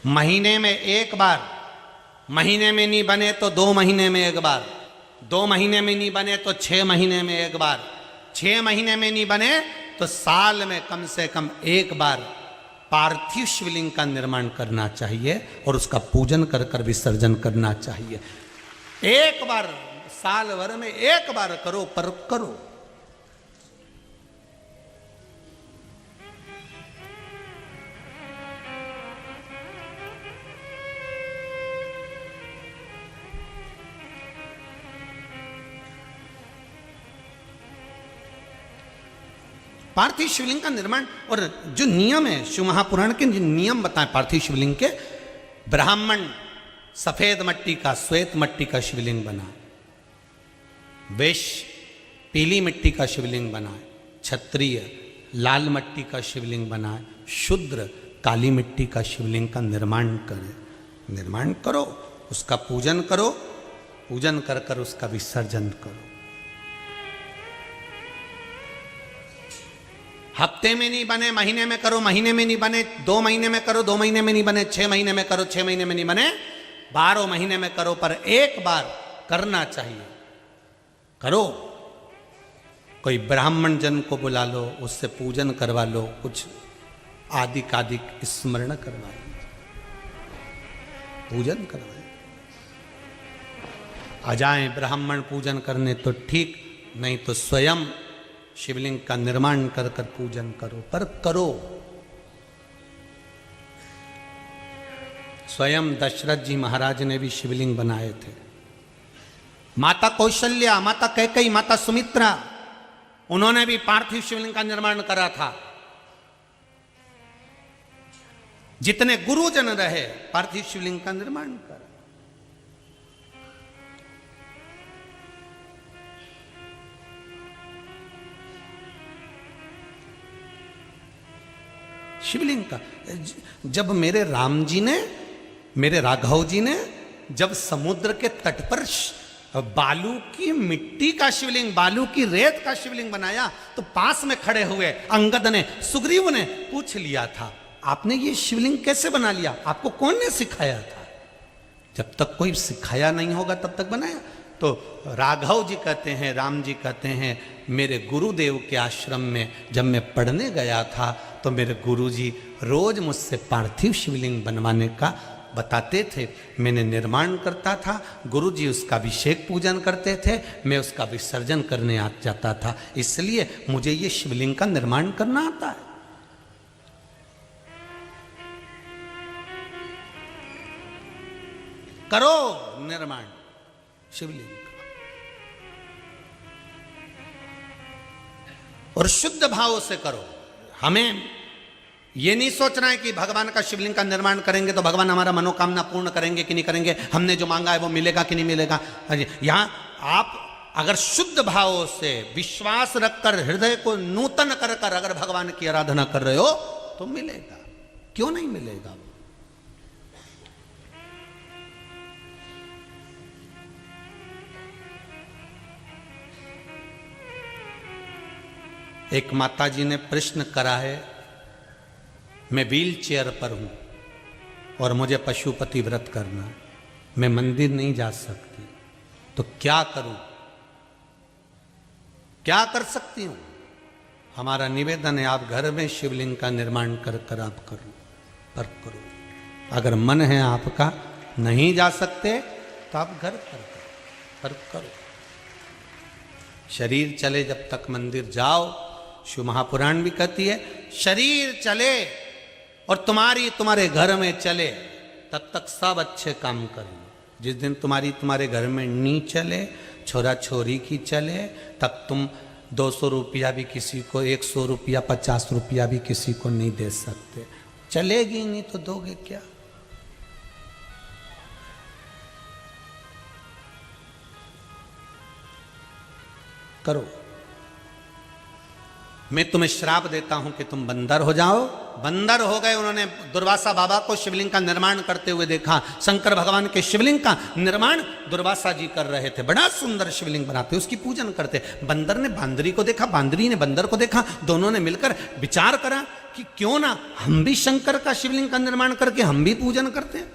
महीने में एक बार, महीने में नहीं बने तो 2 महीने में एक बार, 2 महीने में नहीं बने तो 6 महीने में एक बार, 6 महीने में नहीं बने तो साल में कम से कम एक बार पार्थिव शिवलिंग का निर्माण करना चाहिए और उसका पूजन कर कर विसर्जन करना चाहिए। एक बार साल भर में एक बार करो, पर करो। पार्थिव शिवलिंग का निर्माण और जो नियम है, शिव महापुराण के जो नियम बताएं पार्थिव शिवलिंग के, ब्राह्मण सफेद मट्टी का, श्वेत मट्टी का शिवलिंग बनाए, वैश्य पीली मिट्टी का शिवलिंग बनाए, क्षत्रिय लाल मट्टी का शिवलिंग बनाए, शूद्र काली मिट्टी का शिवलिंग का निर्माण करे। निर्माण करो, उसका पूजन करो, पूजन कर कर उसका विसर्जन करो। हफ्ते में नहीं बने महीने में करो, महीने में नहीं बने 2 महीने में करो, 2 महीने में नहीं बने 6 महीने में करो, 6 महीने में नहीं बने 12 महीने में करो, पर एक बार करना चाहिए। करो, कोई ब्राह्मण जन को बुला लो, उससे पूजन करवा लो, कुछ आदिक स्मरण करवा लो, पूजन करवाए। आ जाए ब्राह्मण पूजन करने तो ठीक, नहीं तो स्वयं शिवलिंग का निर्माण कर कर पूजन करो, पर करो। स्वयं दशरथ जी महाराज ने भी शिवलिंग बनाए थे। माता कौशल्या, माता कैकेयी, माता सुमित्रा, उन्होंने भी पार्थिव शिवलिंग का निर्माण करा था। जितने गुरुजन रहे पार्थिव शिवलिंग का निर्माण करा। शिवलिंग का जब मेरे राम जी ने, मेरे राघव जी ने जब समुद्र के तट पर बालू की मिट्टी का शिवलिंग, बालू की रेत का शिवलिंग बनाया, तो पास में खड़े हुए अंगद ने, सुग्रीव ने पूछ लिया था, आपने ये शिवलिंग कैसे बना लिया? आपको कौन ने सिखाया था? जब तक कोई सिखाया नहीं होगा तब तक बनाया। तो राघव जी कहते हैं, राम जी कहते हैं, मेरे गुरुदेव के आश्रम में जब मैं पढ़ने गया था तो मेरे गुरुजी रोज मुझसे पार्थिव शिवलिंग बनवाने का बताते थे। मैंने निर्माण करता था, गुरुजी उसका अभिषेक पूजन करते थे, मैं उसका विसर्जन करने आ जाता था, इसलिए मुझे ये शिवलिंग का निर्माण करना आता है। करो निर्माण शिवलिंग का, और शुद्ध भाव से करो। हमें ये नहीं सोचना है कि भगवान का शिवलिंग का निर्माण करेंगे तो भगवान हमारा मनोकामना पूर्ण करेंगे कि नहीं करेंगे, हमने जो मांगा है वो मिलेगा कि नहीं मिलेगा। यहां आप अगर शुद्ध भाव से विश्वास रखकर, हृदय को नूतन कर कर अगर भगवान की आराधना कर रहे हो तो मिलेगा, क्यों नहीं मिलेगा। एक माता जी ने प्रश्न करा है, मैं व्हील चेयर पर हूं और मुझे पशुपति व्रत करना है, मैं मंदिर नहीं जा सकती, तो क्या करूं, क्या कर सकती हूं? हमारा निवेदन है, आप घर में शिवलिंग का निर्माण कर कर आप करो, पर करो। अगर मन है आपका नहीं जा सकते तो आप घर पर करो। शरीर चले जब तक मंदिर जाओ। शिव महापुराण भी कहती है, शरीर चले और तुम्हारे घर में चले तब तक सब अच्छे काम करें। जिस दिन तुम्हारे घर में नहीं चले, छोरा छोरी की चले, तब तुम 200 रुपया भी किसी को, 100 रुपया 50 रुपया भी किसी को नहीं दे सकते। चलेगी नहीं तो दोगे क्या? करो। मैं तुम्हें श्राप देता हूं कि तुम बंदर हो जाओ। बंदर हो गए। उन्होंने दुर्वासा बाबा को शिवलिंग का निर्माण करते हुए देखा। शंकर भगवान के शिवलिंग का निर्माण दुर्वासा जी कर रहे थे। बड़ा सुंदर शिवलिंग बनाते, उसकी पूजन करते। बंदर ने बांदरी को देखा, बांदरी ने बंदर को देखा। दोनों ने मिलकर विचार करा कि क्यों ना हम भी शंकर का शिवलिंग का निर्माण करके हम भी पूजन करते हैं।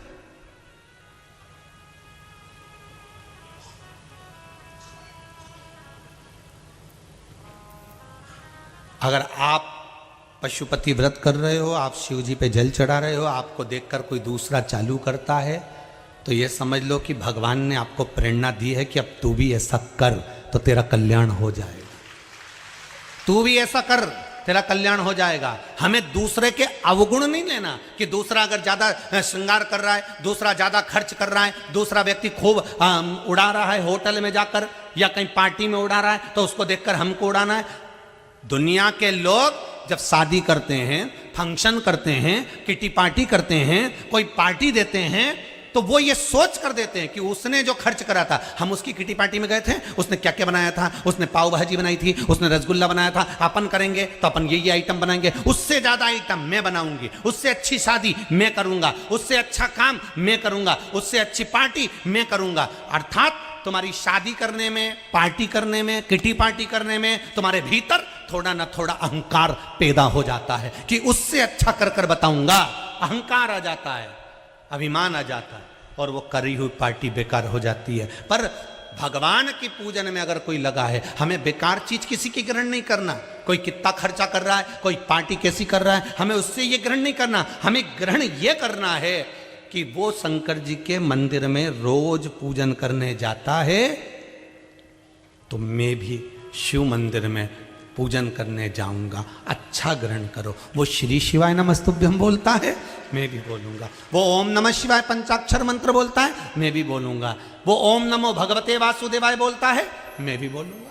अगर आप पशुपति व्रत कर रहे हो, आप शिव जी पे जल चढ़ा रहे हो, आपको देखकर कोई दूसरा चालू करता है, तो ये समझ लो कि भगवान ने आपको प्रेरणा दी है कि अब तू भी ऐसा कर तो तेरा कल्याण हो जाएगा। तू भी ऐसा कर, तेरा कल्याण हो जाएगा। हमें दूसरे के अवगुण नहीं लेना कि दूसरा अगर ज्यादा श्रृंगार कर रहा है, दूसरा ज्यादा खर्च कर रहा है, दूसरा व्यक्ति खूब उड़ा रहा है होटल में जाकर या कहीं पार्टी में उड़ा रहा है, तो उसको देखकर हमको उड़ाना है। दुनिया के लोग जब शादी करते हैं, फंक्शन करते हैं, किटी पार्टी करते हैं, कोई पार्टी देते हैं, तो वो ये सोच कर देते हैं कि उसने जो खर्च करा था, हम उसकी किटी पार्टी में गए थे, उसने क्या क्या बनाया था, उसने पाव भाजी बनाई थी, उसने रसगुल्ला बनाया था, अपन करेंगे तो अपन ये आइटम बनाएंगे, उससे ज्यादा आइटम मैं बनाऊंगी, उससे अच्छी शादी मैं करूंगा, उससे अच्छा काम मैं करूंगा, उससे अच्छी पार्टी मैं करूंगा। अर्थात तुम्हारी शादी करने में, पार्टी करने में, किटी पार्टी करने में तुम्हारे भीतर थोड़ा ना थोड़ा अहंकार पैदा हो जाता है कि उससे अच्छा कर कर बताऊंगा। अहंकार आ जाता है, अभिमान आ जाता है, और वो करी हुई पार्टी बेकार हो जाती है। पर भगवान की पूजन में अगर कोई लगा है, हमें बेकार चीज किसी की ग्रहण नहीं करना। कोई कितना खर्चा कर रहा है, कोई पार्टी कैसी कर रहा है, हमें उससे ये ग्रहण नहीं करना। हमें ग्रहण ये करना है कि वो शंकर जी के मंदिर में रोज पूजन करने जाता है, तो मैं भी शिव मंदिर में पूजन करने जाऊंगा। अच्छा ग्रहण करो। वो श्री शिवाय नमस्तुभ्यम बोलता है, मैं भी बोलूंगा। वो ओम नमः शिवाय पंचाक्षर मंत्र बोलता है, मैं भी बोलूंगा। वो ओम नमो भगवते वासुदेवाय बोलता है, मैं भी बोलूंगा।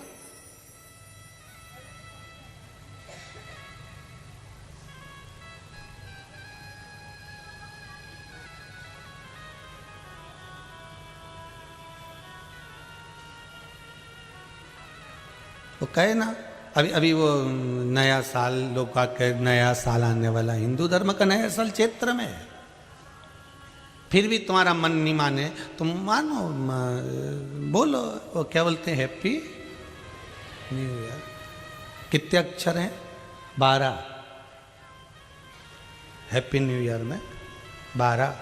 वो कहे ना, अभी वो नया साल लोग का नया साल आने वाला, हिंदू धर्म का नया साल चैत्र में है। फिर भी तुम्हारा मन नहीं माने, तुम मानो, बोलो। वो क्या बोलते हैं, हैप्पी न्यू ईयर। कितने अक्षर हैं? 12। हैप्पी न्यू ईयर में 12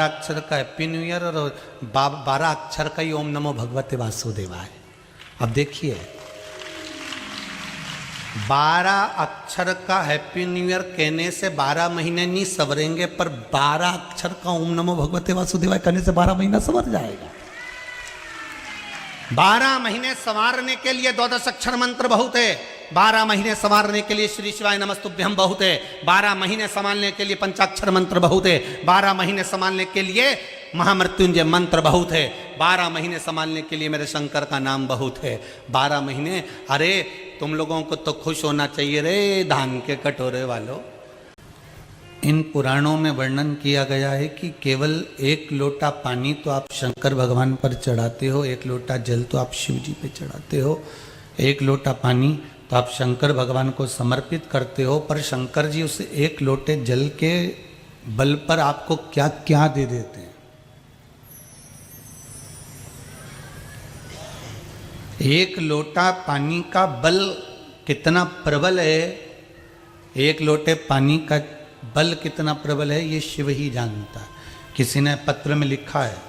अक्षर का हैप्पी न्यू ईयर और 12 अक्षर का ही ओम नमो भगवते वासुदेवाय। अब देखिए, 12 अक्षर का हैप्पी न्यू ईयर कहने से 12 महीने नहीं सवरेंगे, पर 12 अक्षर का ओम नमो भगवते वासुदेवाय कहने से 12 महीना सवर जाएगा। 12 महीने संवारने के लिए 12 अक्षर मंत्र बहुत है। 12 महीने संवारने के लिए श्री शिवाय नमस्तुभ्यम बहुत है। 12 महीने संभालने के लिए पंचाक्षर मंत्र बहुत है। 12 महीने संभालने के लिए महामृत्युंजय मंत्र बहुत है। 12 महीने संभालने के लिए मेरे शंकर का नाम बहुत है। 12 महीने, अरे तुम लोगों को तो खुश होना चाहिए रे धान के कटोरे वालों। इन पुराणों में वर्णन किया गया है कि केवल 1 लोटा पानी तो आप शंकर भगवान पर चढ़ाते हो, 1 लोटा जल तो आप शिव जी पे चढ़ाते हो, 1 लोटा पानी तो आप शंकर भगवान को समर्पित करते हो। पर शंकर जी उस 1 लोटे जल के बल पर आपको क्या क्या दे देते हैं। 1 लोटा पानी का बल कितना प्रबल है, 1 लोटे पानी का बल कितना प्रबल है, ये शिव ही जानता है। किसी ने पत्र में लिखा है,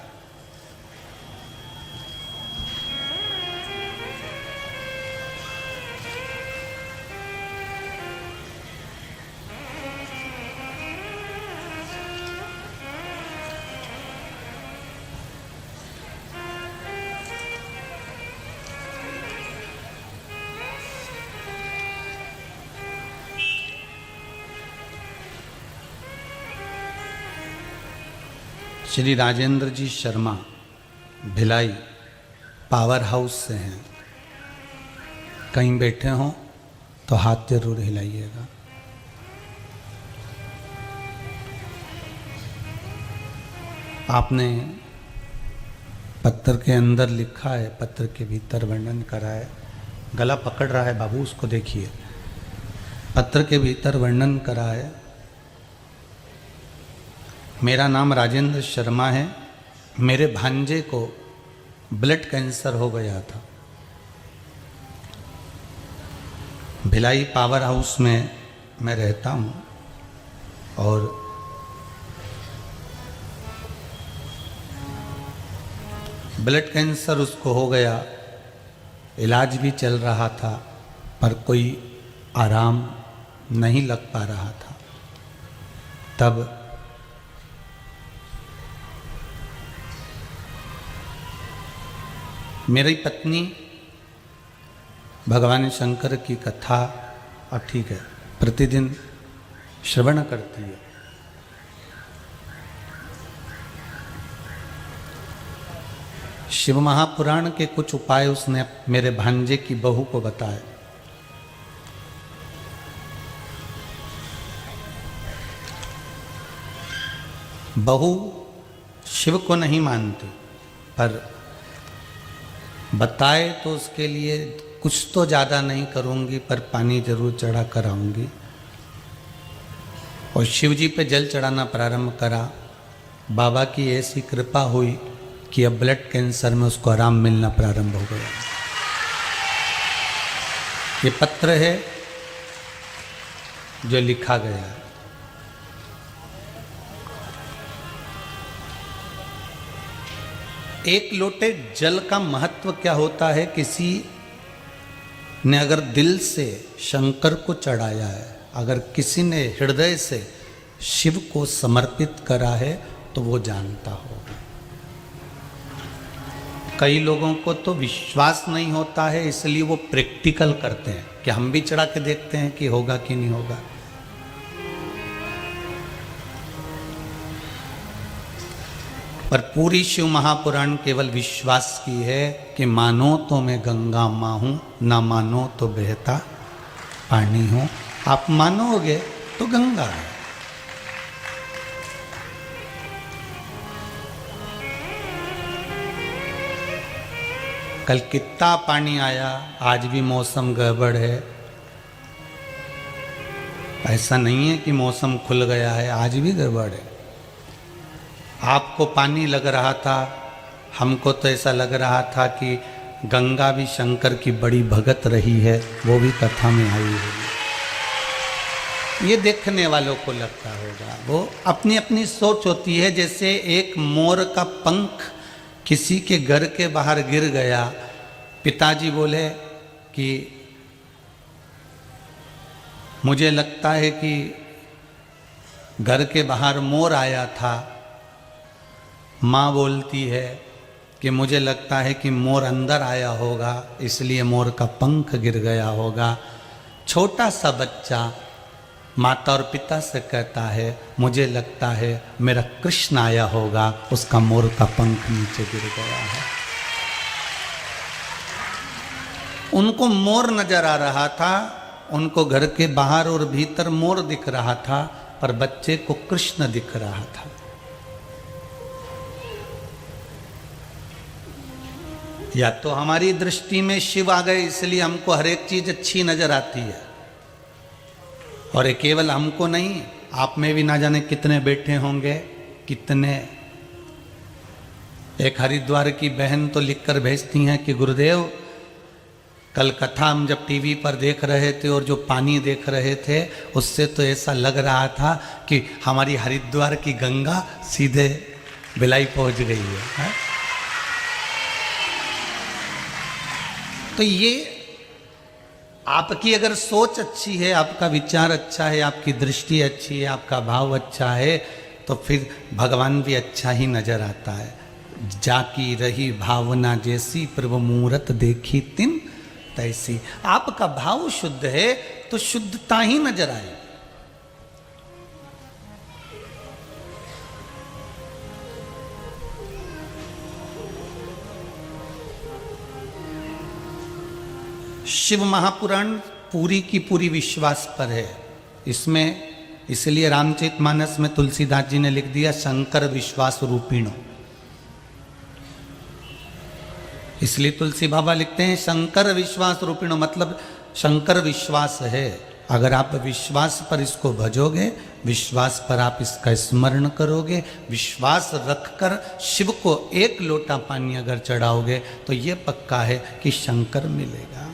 श्री राजेंद्र जी शर्मा भिलाई पावर हाउस से हैं। कहीं बैठे हों तो हाथ जरूर हिलाइएगा। आपने पत्र के अंदर लिखा है, पत्र के भीतर वर्णन करा है, गला पकड़ रहा है बाबू, उसको देखिए। पत्र के भीतर वर्णन करा है, मेरा नाम राजेंद्र शर्मा है, मेरे भांजे को ब्लड कैंसर हो गया था। भिलाई पावर हाउस में मैं रहता हूँ और ब्लड कैंसर उसको हो गया, इलाज भी चल रहा था पर कोई आराम नहीं लग पा रहा था। तब मेरी पत्नी भगवान शंकर की कथा, और ठीक है, प्रतिदिन श्रवण करती है। शिव महापुराण के कुछ उपाय उसने मेरे भांजे की बहू को बताए। बहू शिव को नहीं मानती पर बताए तो उसके लिए कुछ तो ज़्यादा नहीं करूँगी पर पानी जरूर चढ़ा कर आऊँगी। और शिव जी पे जल चढ़ाना प्रारंभ करा। बाबा की ऐसी कृपा हुई कि अब ब्लड कैंसर में उसको आराम मिलना प्रारंभ हो गया। ये पत्र है जो लिखा गया है। एक लोटे जल का महत्व क्या होता है? किसी ने अगर दिल से शंकर को चढ़ाया है, अगर किसी ने हृदय से शिव को समर्पित करा है तो वो जानता होगा। कई लोगों को तो विश्वास नहीं होता है, इसलिए वो प्रैक्टिकल करते हैं कि हम भी चढ़ा के देखते हैं कि होगा कि नहीं होगा। पर पूरी शिव महापुराण केवल विश्वास की है कि मानो तो मैं गंगा माँ हूं, ना मानो तो बहता पानी हूं। आप मानोगे तो गंगा है। कल कितना पानी आया, आज भी मौसम गड़बड़ है। ऐसा नहीं है कि मौसम खुल गया है, आज भी गड़बड़ है। आपको पानी लग रहा था, हमको तो ऐसा लग रहा था कि गंगा भी शंकर की बड़ी भगत रही है, वो भी कथा में आई होगी। ये देखने वालों को लगता होगा, वो अपनी अपनी सोच होती है। जैसे एक मोर का पंख किसी के घर के बाहर गिर गया, पिताजी बोले कि मुझे लगता है कि घर के बाहर मोर आया था। माँ बोलती है कि मुझे लगता है कि मोर अंदर आया होगा, इसलिए मोर का पंख गिर गया होगा। छोटा सा बच्चा माता और पिता से कहता है मुझे लगता है मेरा कृष्ण आया होगा, उसका मोर का पंख नीचे गिर गया है। उनको मोर नजर आ रहा था, उनको घर के बाहर और भीतर मोर दिख रहा था, पर बच्चे को कृष्ण दिख रहा था। या तो हमारी दृष्टि में शिव आ गए इसलिए हमको हर एक चीज अच्छी नजर आती है, और ये केवल हमको नहीं, आप में भी ना जाने कितने बैठे होंगे, कितने। एक हरिद्वार की बहन तो लिखकर भेजती हैं कि गुरुदेव कल कथा हम जब टीवी पर देख रहे थे और जो पानी देख रहे थे उससे तो ऐसा लग रहा था कि हमारी हरिद्वार की गंगा सीधे भिलाई पहुंच गई है। तो ये आपकी अगर सोच अच्छी है, आपका विचार अच्छा है, आपकी दृष्टि अच्छी है, आपका भाव अच्छा है, तो फिर भगवान भी अच्छा ही नजर आता है। जाकी रही भावना जैसी, प्रभु मूरत देखी तिन तैसी। आपका भाव शुद्ध है तो शुद्धता ही नजर आए। शिव महापुराण पूरी की पूरी विश्वास पर है। इसमें इसलिए रामचरितमानस में तुलसीदास जी ने लिख दिया शंकर विश्वास रूपिणो। इसलिए तुलसी बाबा लिखते हैं शंकर विश्वास रूपिणो, मतलब शंकर विश्वास है। अगर आप विश्वास पर इसको भजोगे, विश्वास पर आप इसका स्मरण करोगे, विश्वास रखकर शिव को एक लोटा पानी अगर चढ़ाओगे तो ये पक्का है कि शंकर मिलेगा।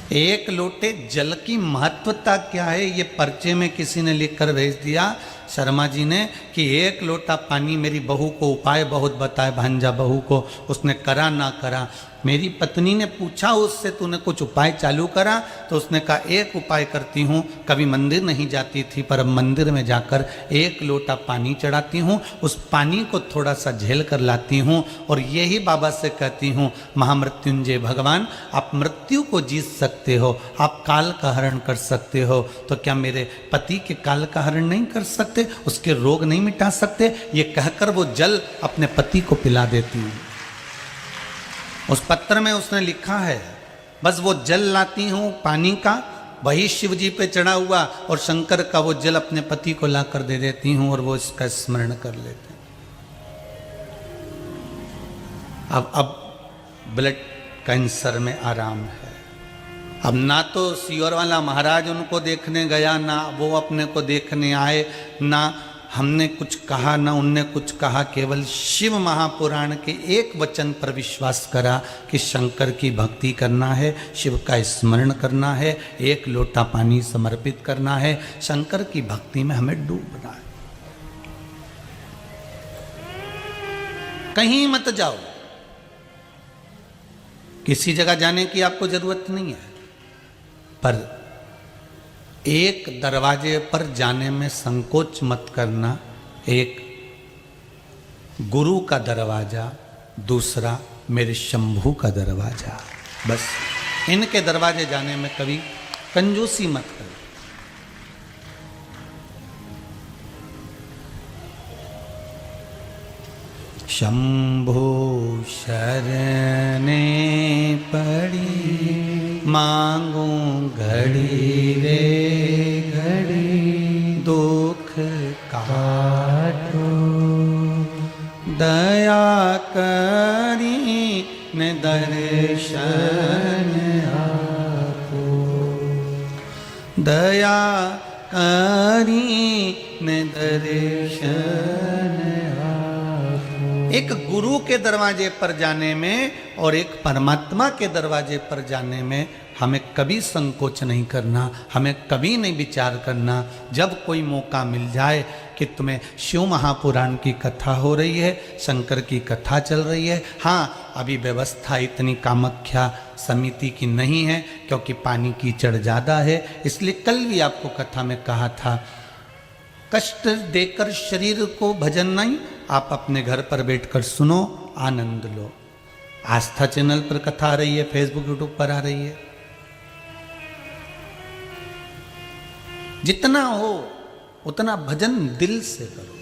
एक लोटे जल की महत्वता क्या है, ये पर्चे में किसी ने लिखकर भेज दिया शर्मा जी ने कि एक लोटा पानी मेरी बहू को उपाय बहुत बताए, भांजा बहू को, उसने करा ना करा। मेरी पत्नी ने पूछा उससे तूने कुछ उपाय चालू करा, तो उसने कहा एक उपाय करती हूँ, कभी मंदिर नहीं जाती थी पर अब मंदिर में जाकर एक लोटा पानी चढ़ाती हूँ, उस पानी को थोड़ा सा झेल कर लाती हूँ और यही बाबा से कहती हूँ महामृत्युंजय भगवान आप मृत्यु को जीत सकते हो, आप काल का हरण कर सकते हो, तो क्या मेरे पति के काल का हरण नहीं कर सकते, उसके रोग नहीं मिटा सकते। ये कहकर वो जल अपने पति को पिला देती हूँ। उस पत्र में उसने लिखा है बस वो जल लाती हूँ पानी का, वही शिव जी पे चढ़ा हुआ और शंकर का वो जल अपने पति को ला कर दे देती हूँ और वो इसका स्मरण कर लेते हैं। अब ब्लड कैंसर में आराम है। अब ना तो सीवर वाला महाराज उनको देखने गया, ना वो अपने को देखने आए, ना हमने कुछ कहा ना उनने कुछ कहा, केवल शिव महापुराण के एक वचन पर विश्वास करा कि शंकर की भक्ति करना है, शिव का स्मरण करना है, एक लोटा पानी समर्पित करना है, शंकर की भक्ति में हमें डूबना है। कहीं मत जाओ, किसी जगह जाने की आपको जरूरत नहीं है, पर एक दरवाजे पर जाने में संकोच मत करना। एक गुरु का दरवाजा, दूसरा मेरे शंभू का दरवाजा, बस इनके दरवाजे जाने में कभी कंजूसी मत करो। शंभो शरणे पड़ी मांगू घड़ी रे घड़ी, दुख काटो दया करी ने दर्शन आपो, दया करी ने दर्शन। एक गुरु के दरवाजे पर जाने में और एक परमात्मा के दरवाजे पर जाने में हमें कभी संकोच नहीं करना, हमें कभी नहीं विचार करना। जब कोई मौका मिल जाए कि तुम्हें शिव महापुराण की कथा हो रही है, शंकर की कथा चल रही है, हाँ अभी व्यवस्था इतनी कामाख्या समिति की नहीं है क्योंकि पानी कीचड़ ज़्यादा है, इसलिए कल भी आपको कथा में कहा था कष्ट देकर शरीर को भजन नहीं, आप अपने घर पर बैठकर सुनो, आनंद लो। आस्था चैनल पर कथा आ रही है, फेसबुक यूट्यूब पर आ रही है, जितना हो उतना भजन दिल से करो।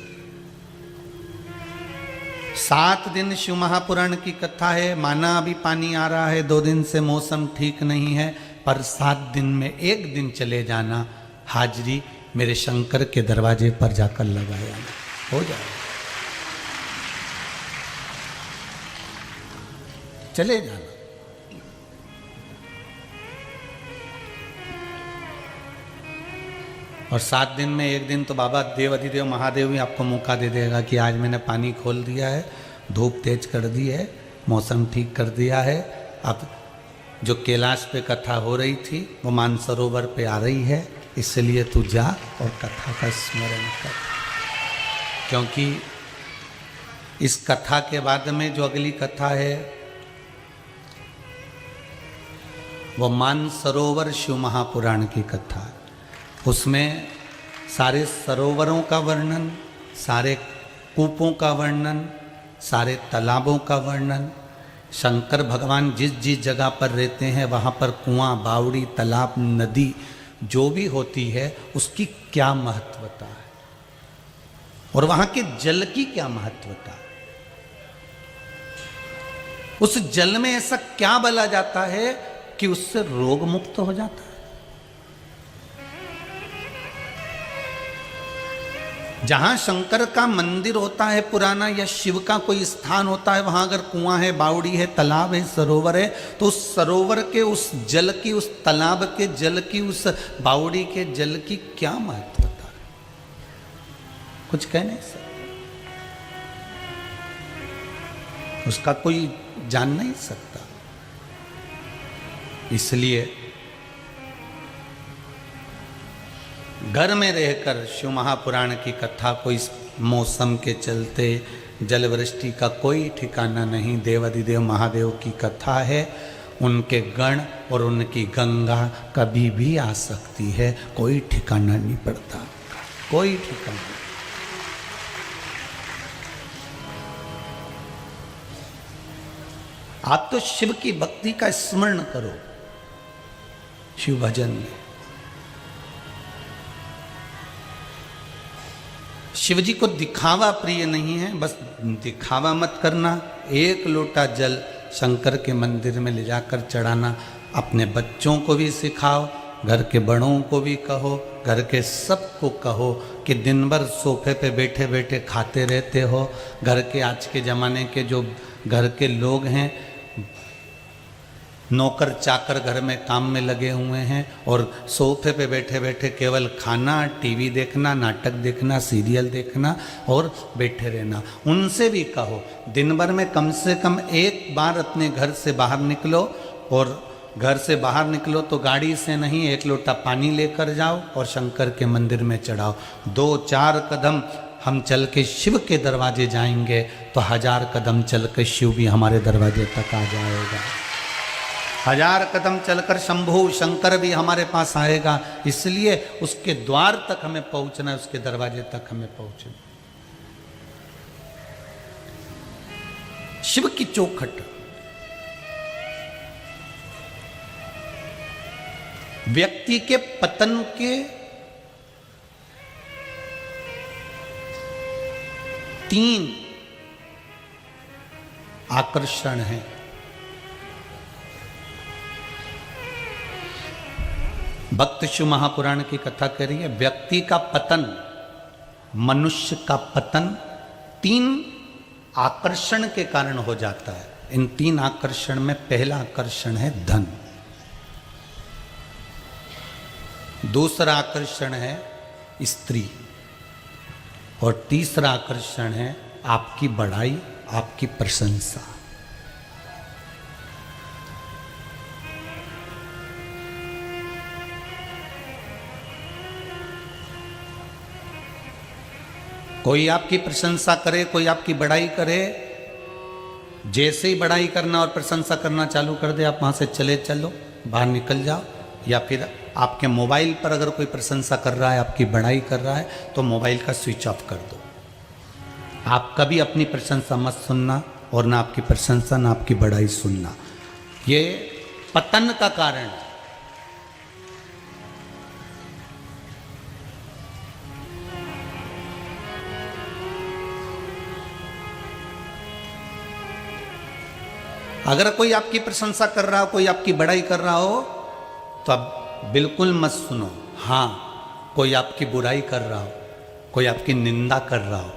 7 दिन शिव महापुराण की कथा है, माना अभी पानी आ रहा है, 2 दिन से मौसम ठीक नहीं है, पर 7 दिन में 1 दिन चले जाना, हाजरी मेरे शंकर के दरवाजे पर जाकर लगाया, हो जाए, चले जाना। और 7 दिन में 1 दिन तो बाबा देव अधिदेव महादेव भी आपको मौका दे देगा कि आज मैंने पानी खोल दिया है, धूप तेज कर दी है, मौसम ठीक कर दिया है। अब जो कैलाश पे कथा हो रही थी वो मानसरोवर पे आ रही है, इसलिए तू जा और कथा का स्मरण कर, क्योंकि इस कथा के बाद में जो अगली कथा है वो मानसरोवर शिव महापुराण की कथा है। उसमें सारे सरोवरों का वर्णन, सारे कूपों का वर्णन, सारे तालाबों का वर्णन, शंकर भगवान जिस जिस जगह पर रहते हैं वहाँ पर कुआं, बावड़ी, तालाब, नदी जो भी होती है उसकी क्या महत्वता है और वहाँ के जल की क्या महत्वता है। उस जल में ऐसा क्या बला जाता है कि उससे रोग मुक्त हो जाता है। जहां शंकर का मंदिर होता है पुराना या शिव का कोई स्थान होता है, वहां अगर कुआं है, बावड़ी है, तालाब है, सरोवर है, तो उस सरोवर के उस जल की, उस तालाब के जल की, उस बावड़ी के जल की क्या महत्वता है, कुछ कह नहीं सकते, उसका कोई जान नहीं सकता। इसलिए घर में रहकर शिव महापुराण की कथा को इस मौसम के चलते जल वृष्टि का कोई ठिकाना नहीं, देवाधिदेव महादेव की कथा है, उनके गण और उनकी गंगा कभी भी आ सकती है, कोई ठिकाना नहीं पड़ता, कोई ठिकाना नहीं। आप तो शिव की भक्ति का स्मरण करो, शिव भजन में शिव जी को दिखावा प्रिय नहीं है, बस दिखावा मत करना। एक लोटा जल शंकर के मंदिर में ले जाकर चढ़ाना, अपने बच्चों को भी सिखाओ, घर के बड़ों को भी कहो, घर के सबको कहो कि दिन भर सोफे पे बैठे बैठे खाते रहते हो। घर के आज के ज़माने के जो घर के लोग हैं, नौकर चाकर घर में काम में लगे हुए हैं और सोफे पे बैठे बैठे केवल खाना, टीवी देखना, नाटक देखना, सीरियल देखना और बैठे रहना। उनसे भी कहो दिन भर में कम से कम एक बार अपने घर से बाहर निकलो, और घर से बाहर निकलो तो गाड़ी से नहीं, एक लोटा पानी लेकर जाओ और शंकर के मंदिर में चढ़ाओ। 2-4 कदम हम चल के शिव के दरवाजे जाएंगे तो 1000 कदम चल के शिव भी हमारे दरवाजे तक आ जाएगा। 1000 कदम चलकर शंभु शंकर भी हमारे पास आएगा। इसलिए उसके द्वार तक हमें पहुंचना है, उसके दरवाजे तक हमें पहुंचना। शिव की चौखट व्यक्ति के पतन के 3 आकर्षण हैं। भक्त शिव महापुराण की कथा कह रही है, व्यक्ति का पतन, मनुष्य का पतन 3 आकर्षण के कारण हो जाता है। इन 3 आकर्षण में पहला आकर्षण है धन, दूसरा आकर्षण है स्त्री, और तीसरा आकर्षण है आपकी बड़ाई, आपकी प्रशंसा। कोई आपकी प्रशंसा करे, कोई आपकी बड़ाई करे, जैसे ही बड़ाई करना और प्रशंसा करना चालू कर दे, आप वहाँ से चले चलो, बाहर निकल जाओ। या फिर आपके मोबाइल पर अगर कोई प्रशंसा कर रहा है, आपकी बड़ाई कर रहा है, तो मोबाइल का स्विच ऑफ कर दो। आप कभी अपनी प्रशंसा मत सुनना, और ना आपकी प्रशंसा ना आपकी बड़ाई सुनना। ये पतन का कारण है। अगर कोई आपकी प्रशंसा कर रहा हो, कोई आपकी बड़ाई कर रहा हो, तो अब बिल्कुल मत सुनो। हाँ, कोई आपकी बुराई कर रहा हो, कोई आपकी निंदा कर रहा हो,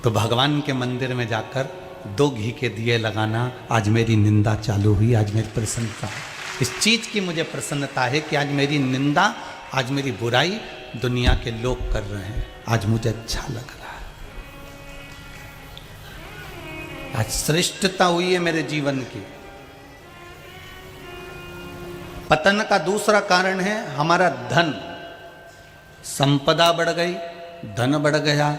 तो भगवान के मंदिर में जाकर 2 घी के दिए लगाना। आज मेरी निंदा चालू हुई, आज मेरी प्रसन्नता है, इस चीज़ की मुझे प्रसन्नता है कि आज मेरी निंदा, आज मेरी बुराई दुनिया के लोग कर रहे हैं, आज मुझे अच्छा लग रहा है, आज श्रेष्ठता हुई है मेरे जीवन की। पतन का दूसरा कारण है हमारा धन। संपदा बढ़ गई, धन बढ़ गया,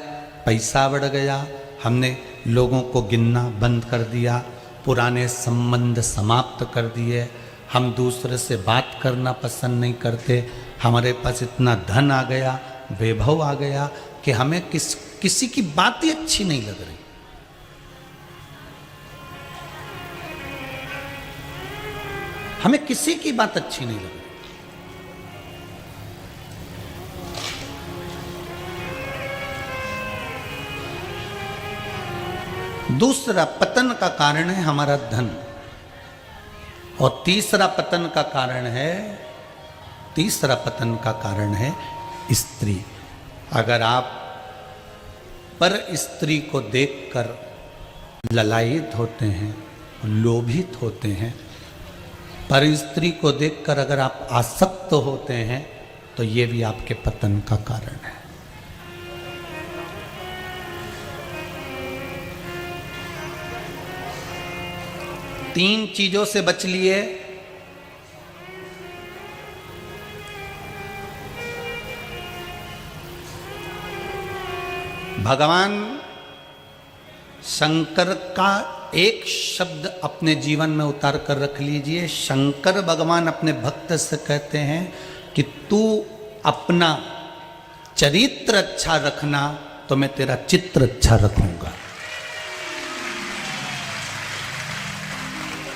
पैसा बढ़ गया, हमने लोगों को गिनना बंद कर दिया, पुराने संबंध समाप्त कर दिए, हम दूसरे से बात करना पसंद नहीं करते, हमारे पास इतना धन आ गया, वैभव आ गया कि हमें किसी की बात ही अच्छी नहीं लग रही। हमें किसी की बात अच्छी नहीं लगी। दूसरा पतन का कारण है हमारा धन, और तीसरा पतन का कारण है स्त्री। अगर आप पर स्त्री को देखकर ललायित होते हैं, लोभित होते हैं, पर स्त्री को देखकर अगर आप आसक्त होते हैं, तो ये भी आपके पतन का कारण है। तीन चीजों से बच लिए, भगवान शंकर का एक शब्द अपने जीवन में उतार कर रख लीजिए। शंकर भगवान अपने भक्त से कहते हैं कि तू अपना चरित्र अच्छा रखना तो मैं तेरा चित्र अच्छा रखूंगा।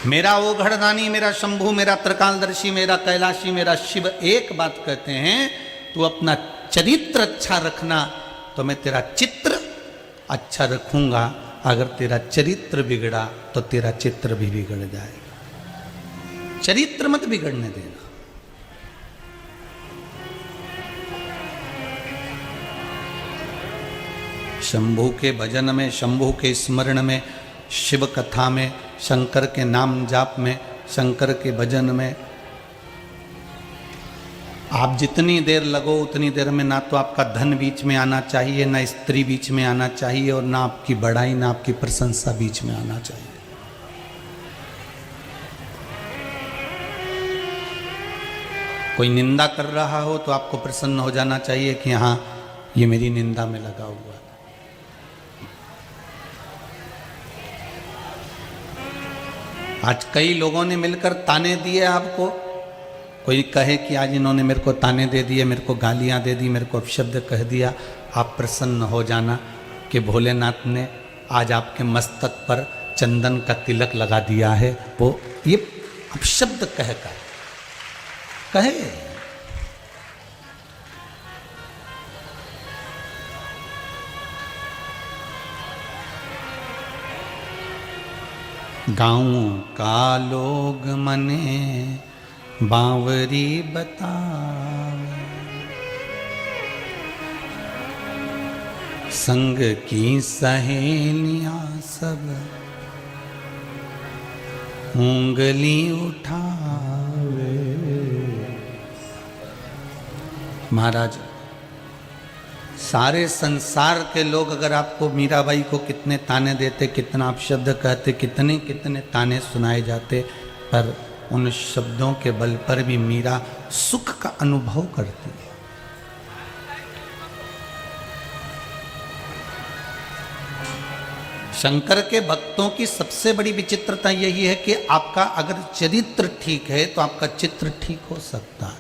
मेरा वो घड़दानी, मेरा शंभू, मेरा त्रिकालदर्शी, मेरा कैलाशी, मेरा शिव एक बात कहते हैं, तू अपना चरित्र अच्छा रखना तो मैं तेरा चित्र अच्छा रखूंगा। अगर तेरा चरित्र बिगड़ा तो तेरा चित्र भी बिगड़ जाएगा। चरित्र मत बिगड़ने देना। शंभू के भजन में, शंभू के स्मरण में, शिव कथा में, शंकर के नाम जाप में, शंकर के भजन में आप जितनी देर लगो उतनी देर में ना तो आपका धन बीच में आना चाहिए, ना स्त्री बीच में आना चाहिए, और ना आपकी बड़ाई, ना आपकी प्रशंसा बीच में आना चाहिए। कोई निंदा कर रहा हो तो आपको प्रसन्न हो जाना चाहिए कि हाँ ये मेरी निंदा में लगा हुआ है। आज कई लोगों ने मिलकर ताने दिए आपको। कोई कहे कि आज इन्होंने मेरे को ताने दे दिए, मेरे को गालियां दे दी, मेरे को अपशब्द कह दिया। आप प्रसन्न हो जाना कि भोलेनाथ ने आज आपके मस्तक पर चंदन का तिलक लगा दिया है। वो ये अपशब्द कहकर कहे। गाँव का लोग मने बावरी बतावे, संग की सहेलियां सब उंगली उठावे। महाराज, सारे संसार के लोग अगर आपको मीराबाई को कितने ताने देते, कितना अपशब्द कहते, कितने कितने ताने सुनाए जाते, पर उन शब्दों के बल पर भी मीरा सुख का अनुभव करती है। शंकर के भक्तों की सबसे बड़ी विचित्रता यही है कि आपका अगर चरित्र ठीक है तो आपका चित्र ठीक हो सकता है।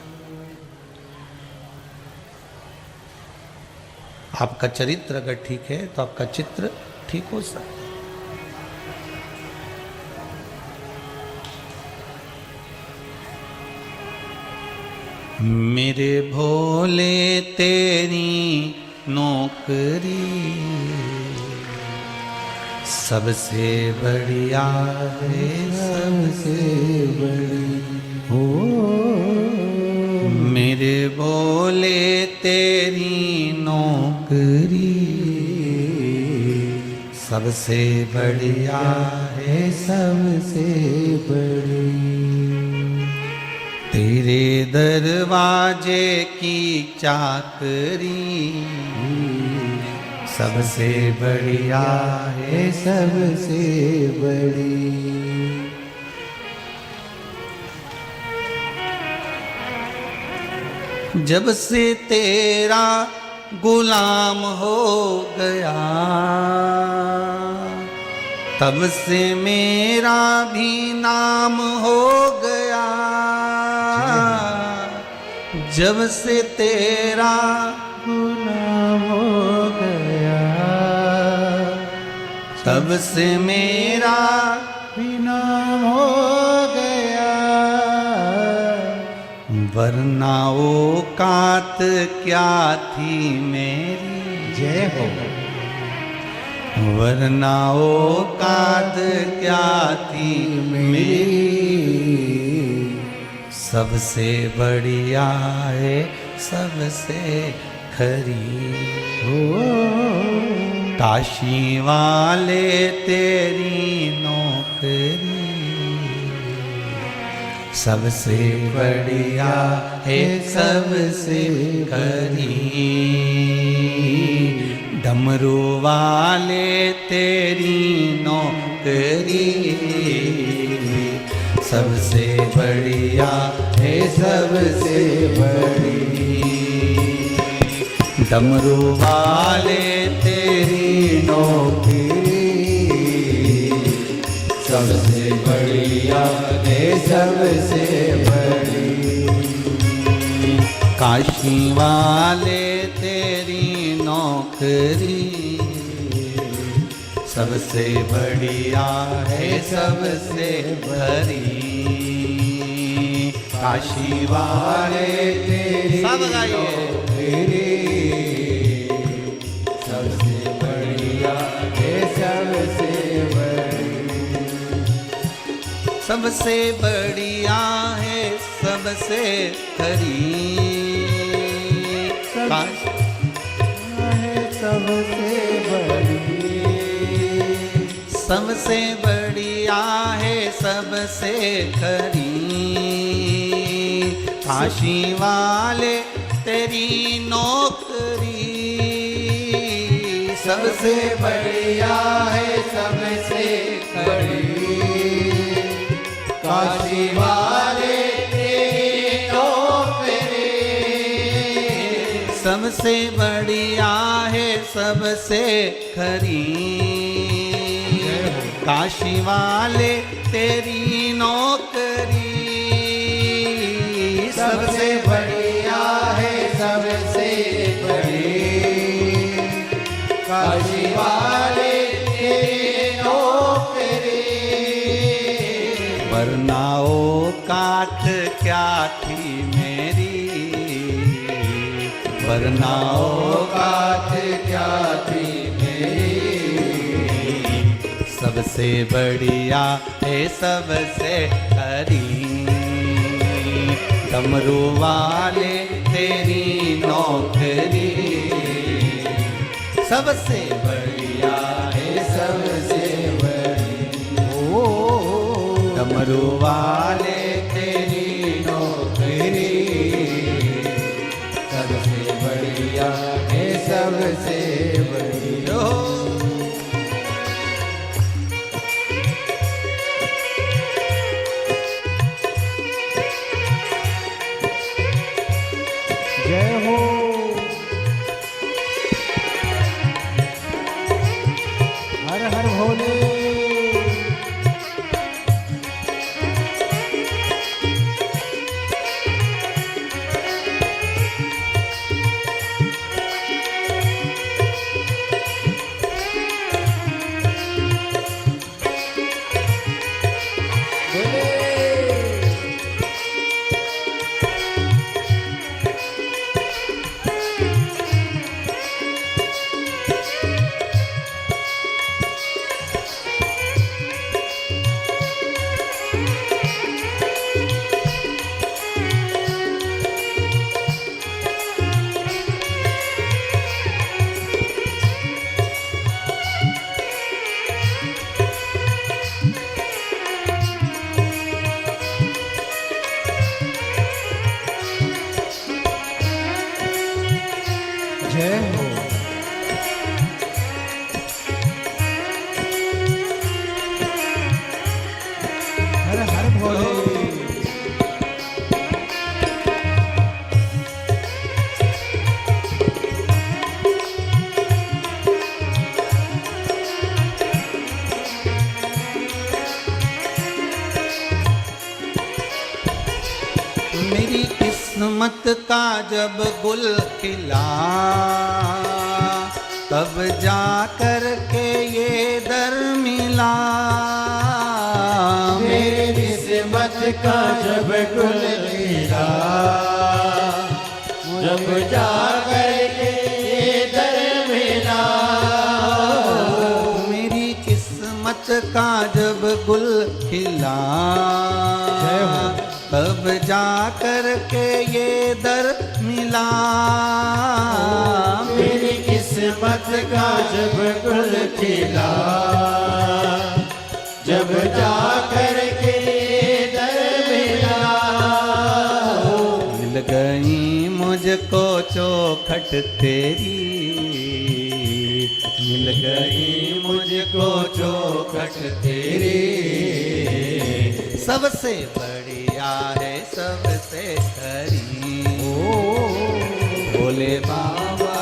आपका चरित्र अगर ठीक है तो आपका चित्र ठीक हो सकता है। मेरे भोले तेरी नौकरी सबसे बढ़िया है, सबसे बड़ी हो। मेरे भोले तेरी नौकरी सबसे बढ़िया है, सबसे बड़ी। तेरे दरवाजे की चाकरी सबसे बढ़िया है, सबसे बड़ी। जब से तेरा गुलाम हो गया तब से मेरा भी नाम हो गया। जब से तेरा गुलाम हो गया तब से मेरा भी नाम हो गया। वरना औकात क्या थी मेरी, जय हो। वरना औकात क्या थी मेरी, सबसे बढ़िया है, सबसे खरी हो। काशी वाले तेरी नौकरी सबसे बढ़िया है, सबसे खरी। डमरू वाले तेरी नौकरी सबसे बढ़िया है, सबसे बड़ी। डमरू वाले तेरी नौकरी सबसे बढ़िया है सबसे बड़ी। काशी वाले तेरी नौकरी सबसे बढ़िया है सबसे भरी। काशी वाले तेरी सब गाइए। सबसे बढ़िया है सबसे बड़ी। सबसे बढ़िया है सबसे खरी। सबसे बड़ी। सबसे बढ़िया है सबसे खरी। काशी वाले तेरी नौकरी सबसे बढ़िया है सबसे बड़ी। काशी वाले तेरी नौकरी सबसे बढ़िया है सबसे खरी। काशी वाले तेरी नौकरी सबसे बढ़िया है सबसे बड़ी। काशी वाले तेरी नौकरी वरनाओ काट क्या थी मेरी। वरनाओ काट क्या थी मेरी। सबसे बढ़िया है सबसे खरी। डमरू वाले तेरी नौकरी सबसे बढ़िया है सबसे बड़ी। ओ डमरू वाले तेरी नौकरी सबसे बढ़िया है सबसे बड़ी। जय हो। हर हर भोले। जय हो। हर हर भोले। मेरी किस्मत का जब गुल खिला तब जा कर के ये दर मिला। मेरी किस्मत का जब गुल खिला जब जा कर के ये दर मिला। मेरी किस्मत का जब गुल खिला तब जा कर के ये दर मिला। मेरी किस्मत का जब गुल खिला जब जा कर के दर मिला। मिल गई मुझको चौखट तेरी। मिल गई मुझको चौखट तेरी। सबसे बढ़िया है सबसे खरी। भोले बाबा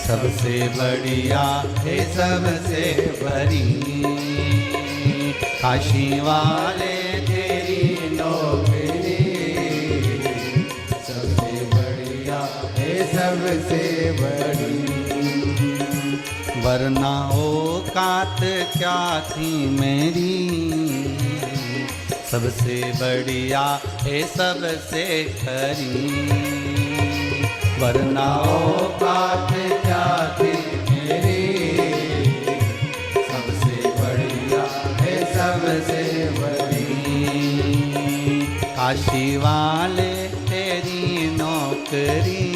सबसे बढ़िया है सबसे बड़ी, काशी वाले तेरी नौकरी सबसे बढ़िया है सबसे बड़ी, वरना औकात क्या थी मेरी, सबसे बढ़िया है सबसे खरी, वरना औकात क्या थी मेरी, सबसे बढ़िया है सबसे बड़ी, काशी वाले तेरी नौकरी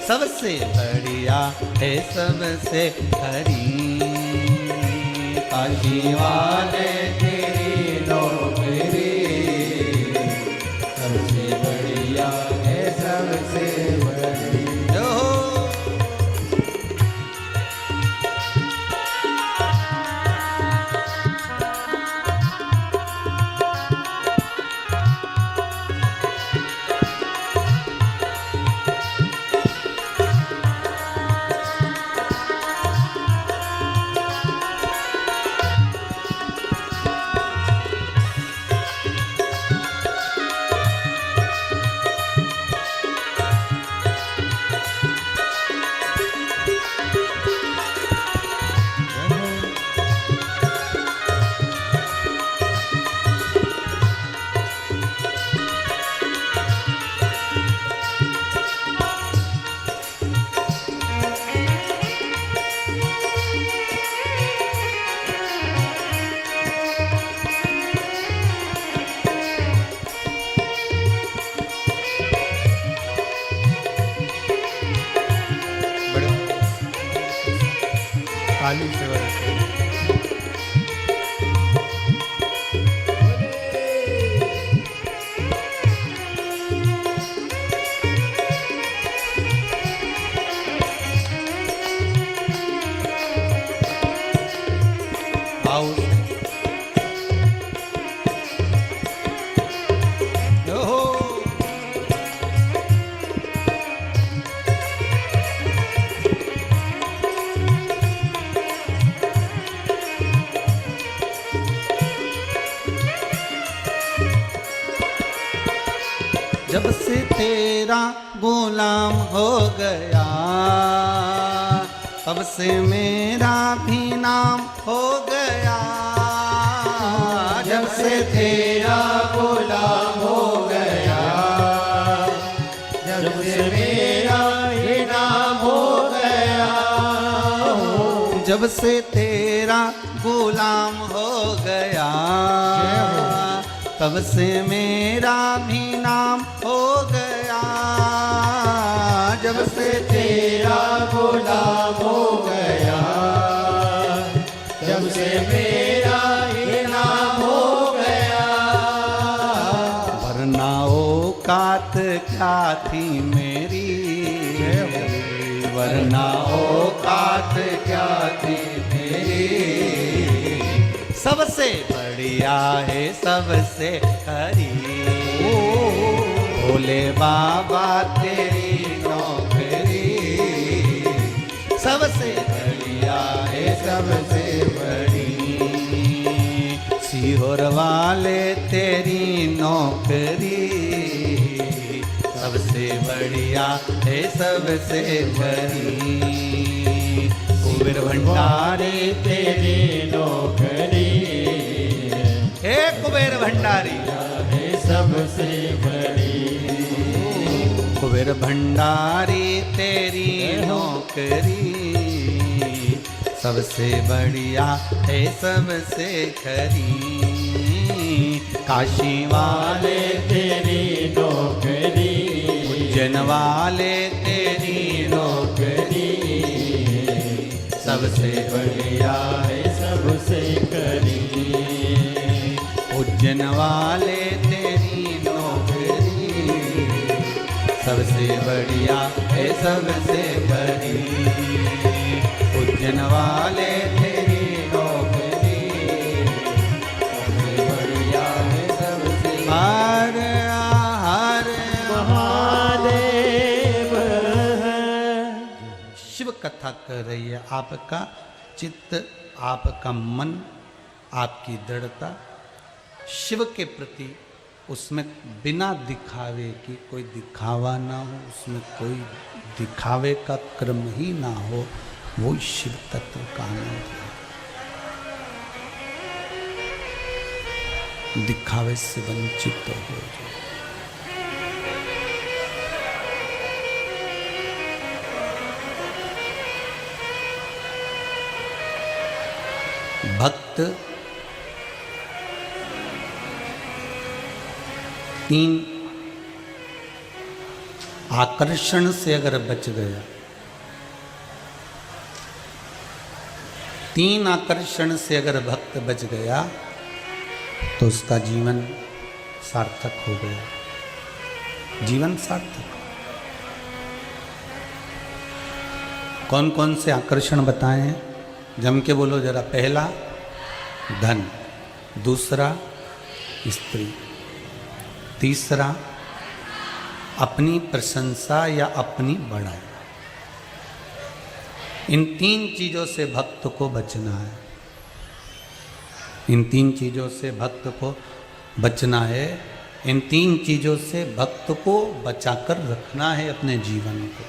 सबसे बढ़िया है सबसे खरी, काशी वाले तेरी नौकरी सबसे बढ़िया है सबसे बड़ी, जो काली सेवा रखो। आओ ओहो जब से तेरा गुलाम हो गया, तब से मेरा भी नाम हो गया, जब से तेरा गुलाम हो गया, जब से मेरा ही नाम हो गया, जब से तेरा गुलाम हो गया, तब से मेरा भी नाम हो गया, जब से तेरा गुलाम हो गया, जब से मेरा ही नाम हो गया, वरना औकात क्या थी मेरी, वरना औकात क्या थी मेरी, सबसे बढ़िया है सबसे खरी, भोले बाबा तेरी नौकरी सबसे बढ़िया है सबसे बड़ी, सीहोर वाले तेरी नौकरी सबसे बढ़िया है सबसे बड़ी, कुबेर भंडारी तेरी नौकरी हे कुबेर भंडारी है सबसे बड़ी, कुबेर भंडारी तेरी नौकरी सबसे बढ़िया है सबसे खरी, काशी वाले तेरी नौकरी, उज्जैन वाले तेरी नौकरी सबसे बढ़िया है सबसे करी, उज्जैन वाले तेरी नौकरी सबसे बढ़िया है सबसे बड़ी, उज्जैन वाले तेरी नौकरी सबसे बढ़िया है सबसे, हर हर महादेव है। कथा कह रही है। आपका चित्त, आपका मन, आपकी दृढ़ता शिव के प्रति, उसमें बिना दिखावे की, कोई दिखावा ना हो, उसमें कोई दिखावे का क्रम ही ना हो, वो शिव तत्व का आनंद है। दिखावे से वंचित हो जाए। भक्त तीन आकर्षण से अगर बच गया, तीन आकर्षण से अगर भक्त बच गया तो उसका जीवन सार्थक हो गया। जीवन सार्थक। कौन कौन से आकर्षण बताए हैं? जम के बोलो जरा। पहला धन, दूसरा स्त्री, तीसरा अपनी प्रशंसा या अपनी बड़ाई। इन तीन चीजों से भक्त को बचना है। इन तीन चीजों से भक्त को बचना है। इन तीन चीजों से भक्त को बचाकर रखना है अपने जीवन को।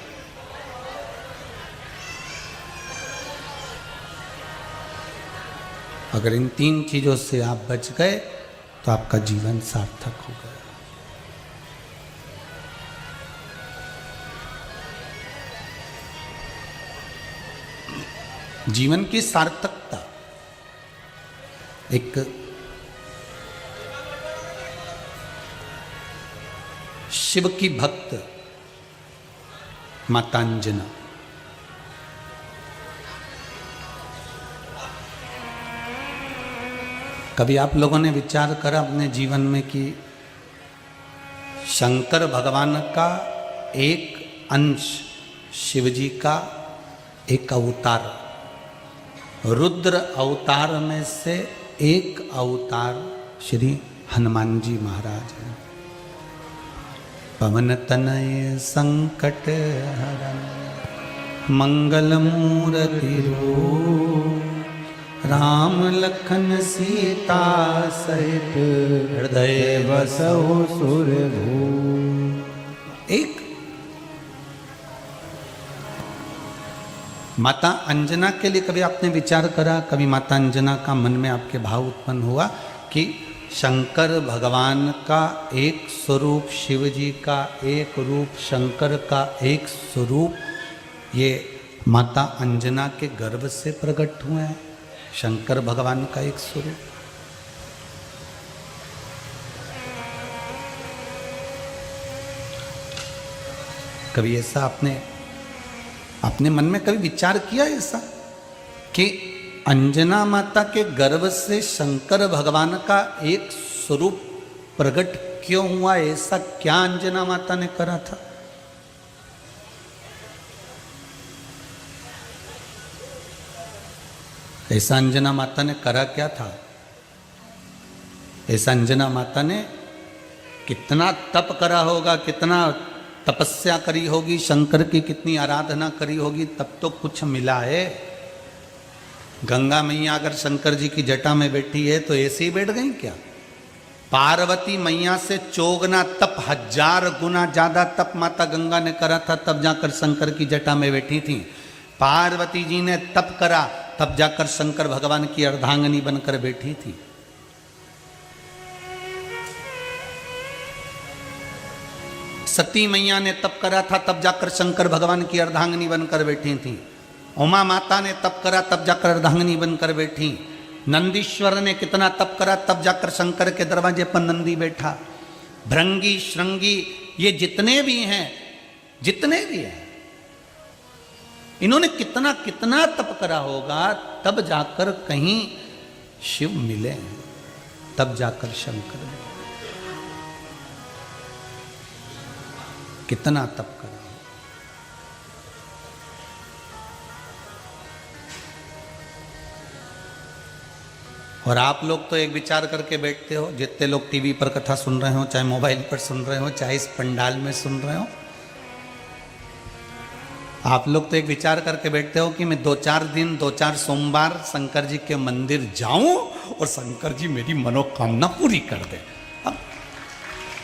अगर इन तीन चीजों से आप बच गए तो आपका जीवन सार्थक हो गया। जीवन की सार्थकता एक शिव की भक्त माता अंजना, कभी आप लोगों ने विचार करा अपने जीवन में कि शंकर भगवान का एक अंश, शिव जी का एक अवतार, रुद्र अवतार में से एक अवतार श्री हनुमान जी महाराज हैं। पवन तनय संकट हरन मंगल मूर्ति रूप, राम लखन सीता सहित हृदय बसहु सुरभूप। एक माता अंजना के लिए कभी आपने विचार करा, कभी माता अंजना का मन में आपके भाव उत्पन्न हुआ कि शंकर भगवान का एक स्वरूप, शिव जी का एक रूप, शंकर का एक स्वरूप, ये माता अंजना के गर्भ से प्रकट हुए हैं। शंकर भगवान का एक स्वरूप। कभी ऐसा अपने मन में कभी विचार किया ऐसा कि अंजना माता के गर्भ से शंकर भगवान का एक स्वरूप प्रकट क्यों हुआ? ऐसा क्या अंजना माता ने करा था? ऐसा अंजना माता ने करा क्या था? ऐसा अंजना माता ने कितना तप करा होगा, कितना तपस्या करी होगी, शंकर की कितनी आराधना करी होगी, तब तो कुछ मिला है। गंगा मैया अगर शंकर जी की जटा में बैठी है तो ऐसे ही बैठ गई क्या? पार्वती मैया से चौगुना तप, 1000 गुना ज्यादा तप माता गंगा ने करा था, तब जाकर शंकर की जटा में बैठी थी। पार्वती जी ने तप करा, तब जाकर शंकर भगवान की अर्धांगिनी बनकर बैठी थी। सती मैया ने तप करा था, तब जाकर शंकर भगवान की अर्धांगिनी बनकर बैठी थी। उमा माता ने तप करा, तब जाकर अर्धांगिनी बनकर बैठी। नंदीश्वर ने कितना तप करा, तब जाकर शंकर के दरवाजे पर नंदी बैठा। भृंगी, श्रृंगी, ये जितने भी हैं, इन्होंने कितना कितना तप करा होगा, तब जाकर कहीं शिव मिले, तब जाकर शंकर मिले। कितना तप करा। और आप लोग तो एक विचार करके बैठते हो, जितने लोग टीवी पर कथा सुन रहे हो, चाहे मोबाइल पर सुन रहे हो, चाहे इस पंडाल में सुन रहे हो, आप लोग तो एक विचार करके बैठते हो कि मैं 2-4 दिन 2-4 सोमवार शंकर जी के मंदिर जाऊं और शंकर जी मेरी मनोकामना पूरी कर दे। अब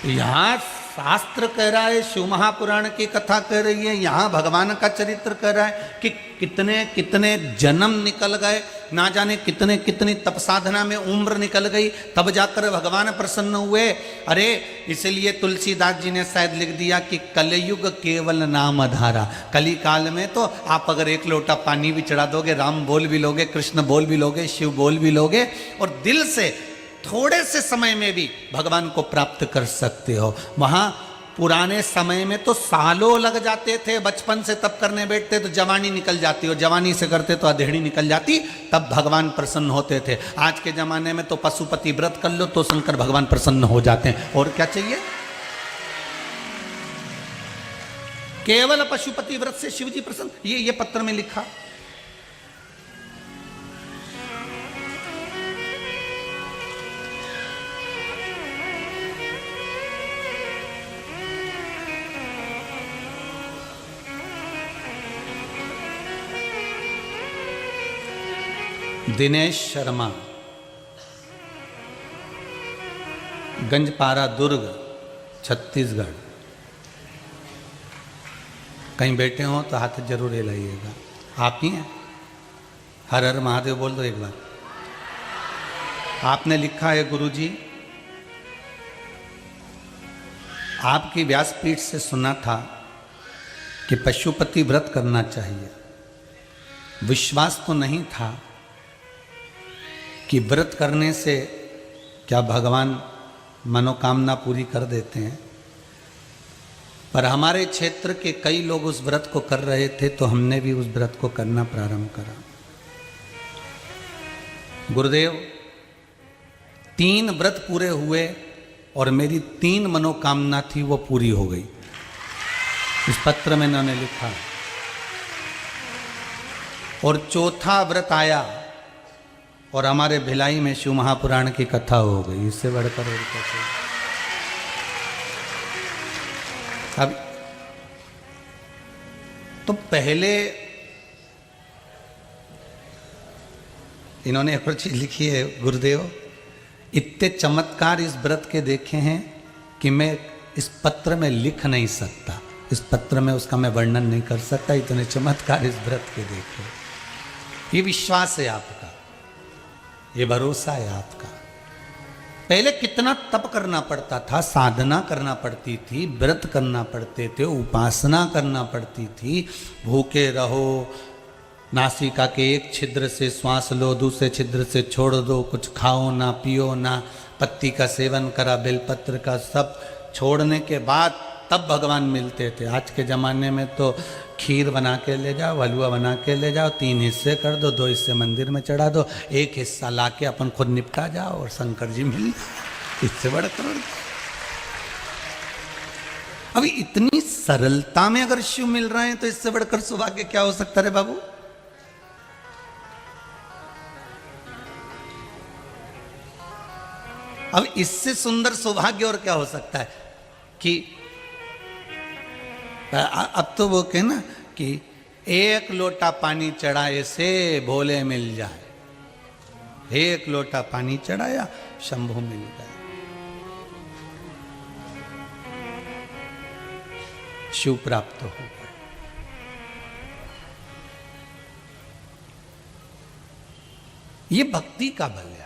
यहाँ शास्त्र कह रहा है, शिव महापुराण की कथा कह रही है, यहाँ भगवान का चरित्र कह रहा है कि कितने कितने जन्म निकल गए, ना जाने कितने कितनी तप साधना में उम्र निकल गई, तब जाकर भगवान प्रसन्न हुए। अरे इसलिए तुलसीदास जी ने शायद लिख दिया कि कलयुग केवल नाम आधारा। कली काल में तो आप अगर एक लोटा पानी भी चढ़ा दोगे, राम बोल भी लोगे, कृष्ण बोल भी लोगे, शिव बोल भी लोगे और दिल से थोड़े से समय में भी भगवान को प्राप्त कर सकते हो। वहां पुराने समय में तो सालों लग जाते थे, बचपन से तब करने बैठते तो जवानी निकल जाती, और जवानी से करते तो अधेड़ी निकल जाती, तब भगवान प्रसन्न होते थे। आज के जमाने में तो पशुपति व्रत कर लो तो शंकर भगवान प्रसन्न हो जाते हैं। और क्या चाहिए? केवल पशुपति व्रत से शिव जी प्रसन्न। ये पत्र में लिखा। दिनेश शर्मा, गंजपारा दुर्ग, छत्तीसगढ़। कहीं बैठे हो तो हाथ जरूर हिलाइएगा। आप ही हैं? हर हर महादेव बोल दो एक बार। आपने लिखा है, गुरुजी आपकी व्यासपीठ से सुना था कि पशुपति व्रत करना चाहिए। विश्वास तो नहीं था कि व्रत करने से क्या भगवान मनोकामना पूरी कर देते हैं, पर हमारे क्षेत्र के कई लोग उस व्रत को कर रहे थे तो हमने भी उस व्रत को करना प्रारंभ करा। गुरुदेव 3 व्रत पूरे हुए और मेरी 3 मनोकामना थी वो पूरी हो गई। इस पत्र में इन्होंने लिखा। और चौथा व्रत आया और हमारे भिलाई में शिव महापुराण की कथा हो गई। इससे बढ़कर और क्या चाहिए? अब तो पहले इन्होंने एक और चीज लिखी है, गुरुदेव इतने चमत्कार इस व्रत के देखे हैं कि मैं इस पत्र में लिख नहीं सकता, इस पत्र में उसका मैं वर्णन नहीं कर सकता। इतने चमत्कार इस व्रत के देखे। ये विश्वास है आपका, ये भरोसा है आपका। पहले कितना तप करना पड़ता था, साधना करना पड़ती थी, व्रत करना पड़ते थे, उपासना करना पड़ती थी। भूखे रहो, नासिका के एक छिद्र से श्वास लो, दूसरे छिद्र से छोड़ दो, कुछ खाओ ना, पियो ना, पत्ती का सेवन करा, बेलपत्र का, सब छोड़ने के बाद तब भगवान मिलते थे। आज के ज़माने में तो खीर बना के ले जाओ, हलवा बना के ले जाओ, 3 हिस्से कर दो, 2 हिस्से मंदिर में चढ़ा दो, 1 हिस्सा ला के अपन खुद निपटा जाओ और शंकर जी मिल जाओ। इससे बड़ा करोड़। अभी इतनी सरलता में अगर शिव मिल रहे हैं तो इससे बढ़कर सौभाग्य क्या हो सकता है बाबू? अब इससे सुंदर सौभाग्य और क्या हो सकता है कि अब तो वो कहे ना कि 1 लोटा पानी चढ़ाए से भोले मिल जाए। 1 लोटा पानी चढ़ाया, शंभु मिल गया। शिव प्राप्त हो गए। ये भक्ति का बल है।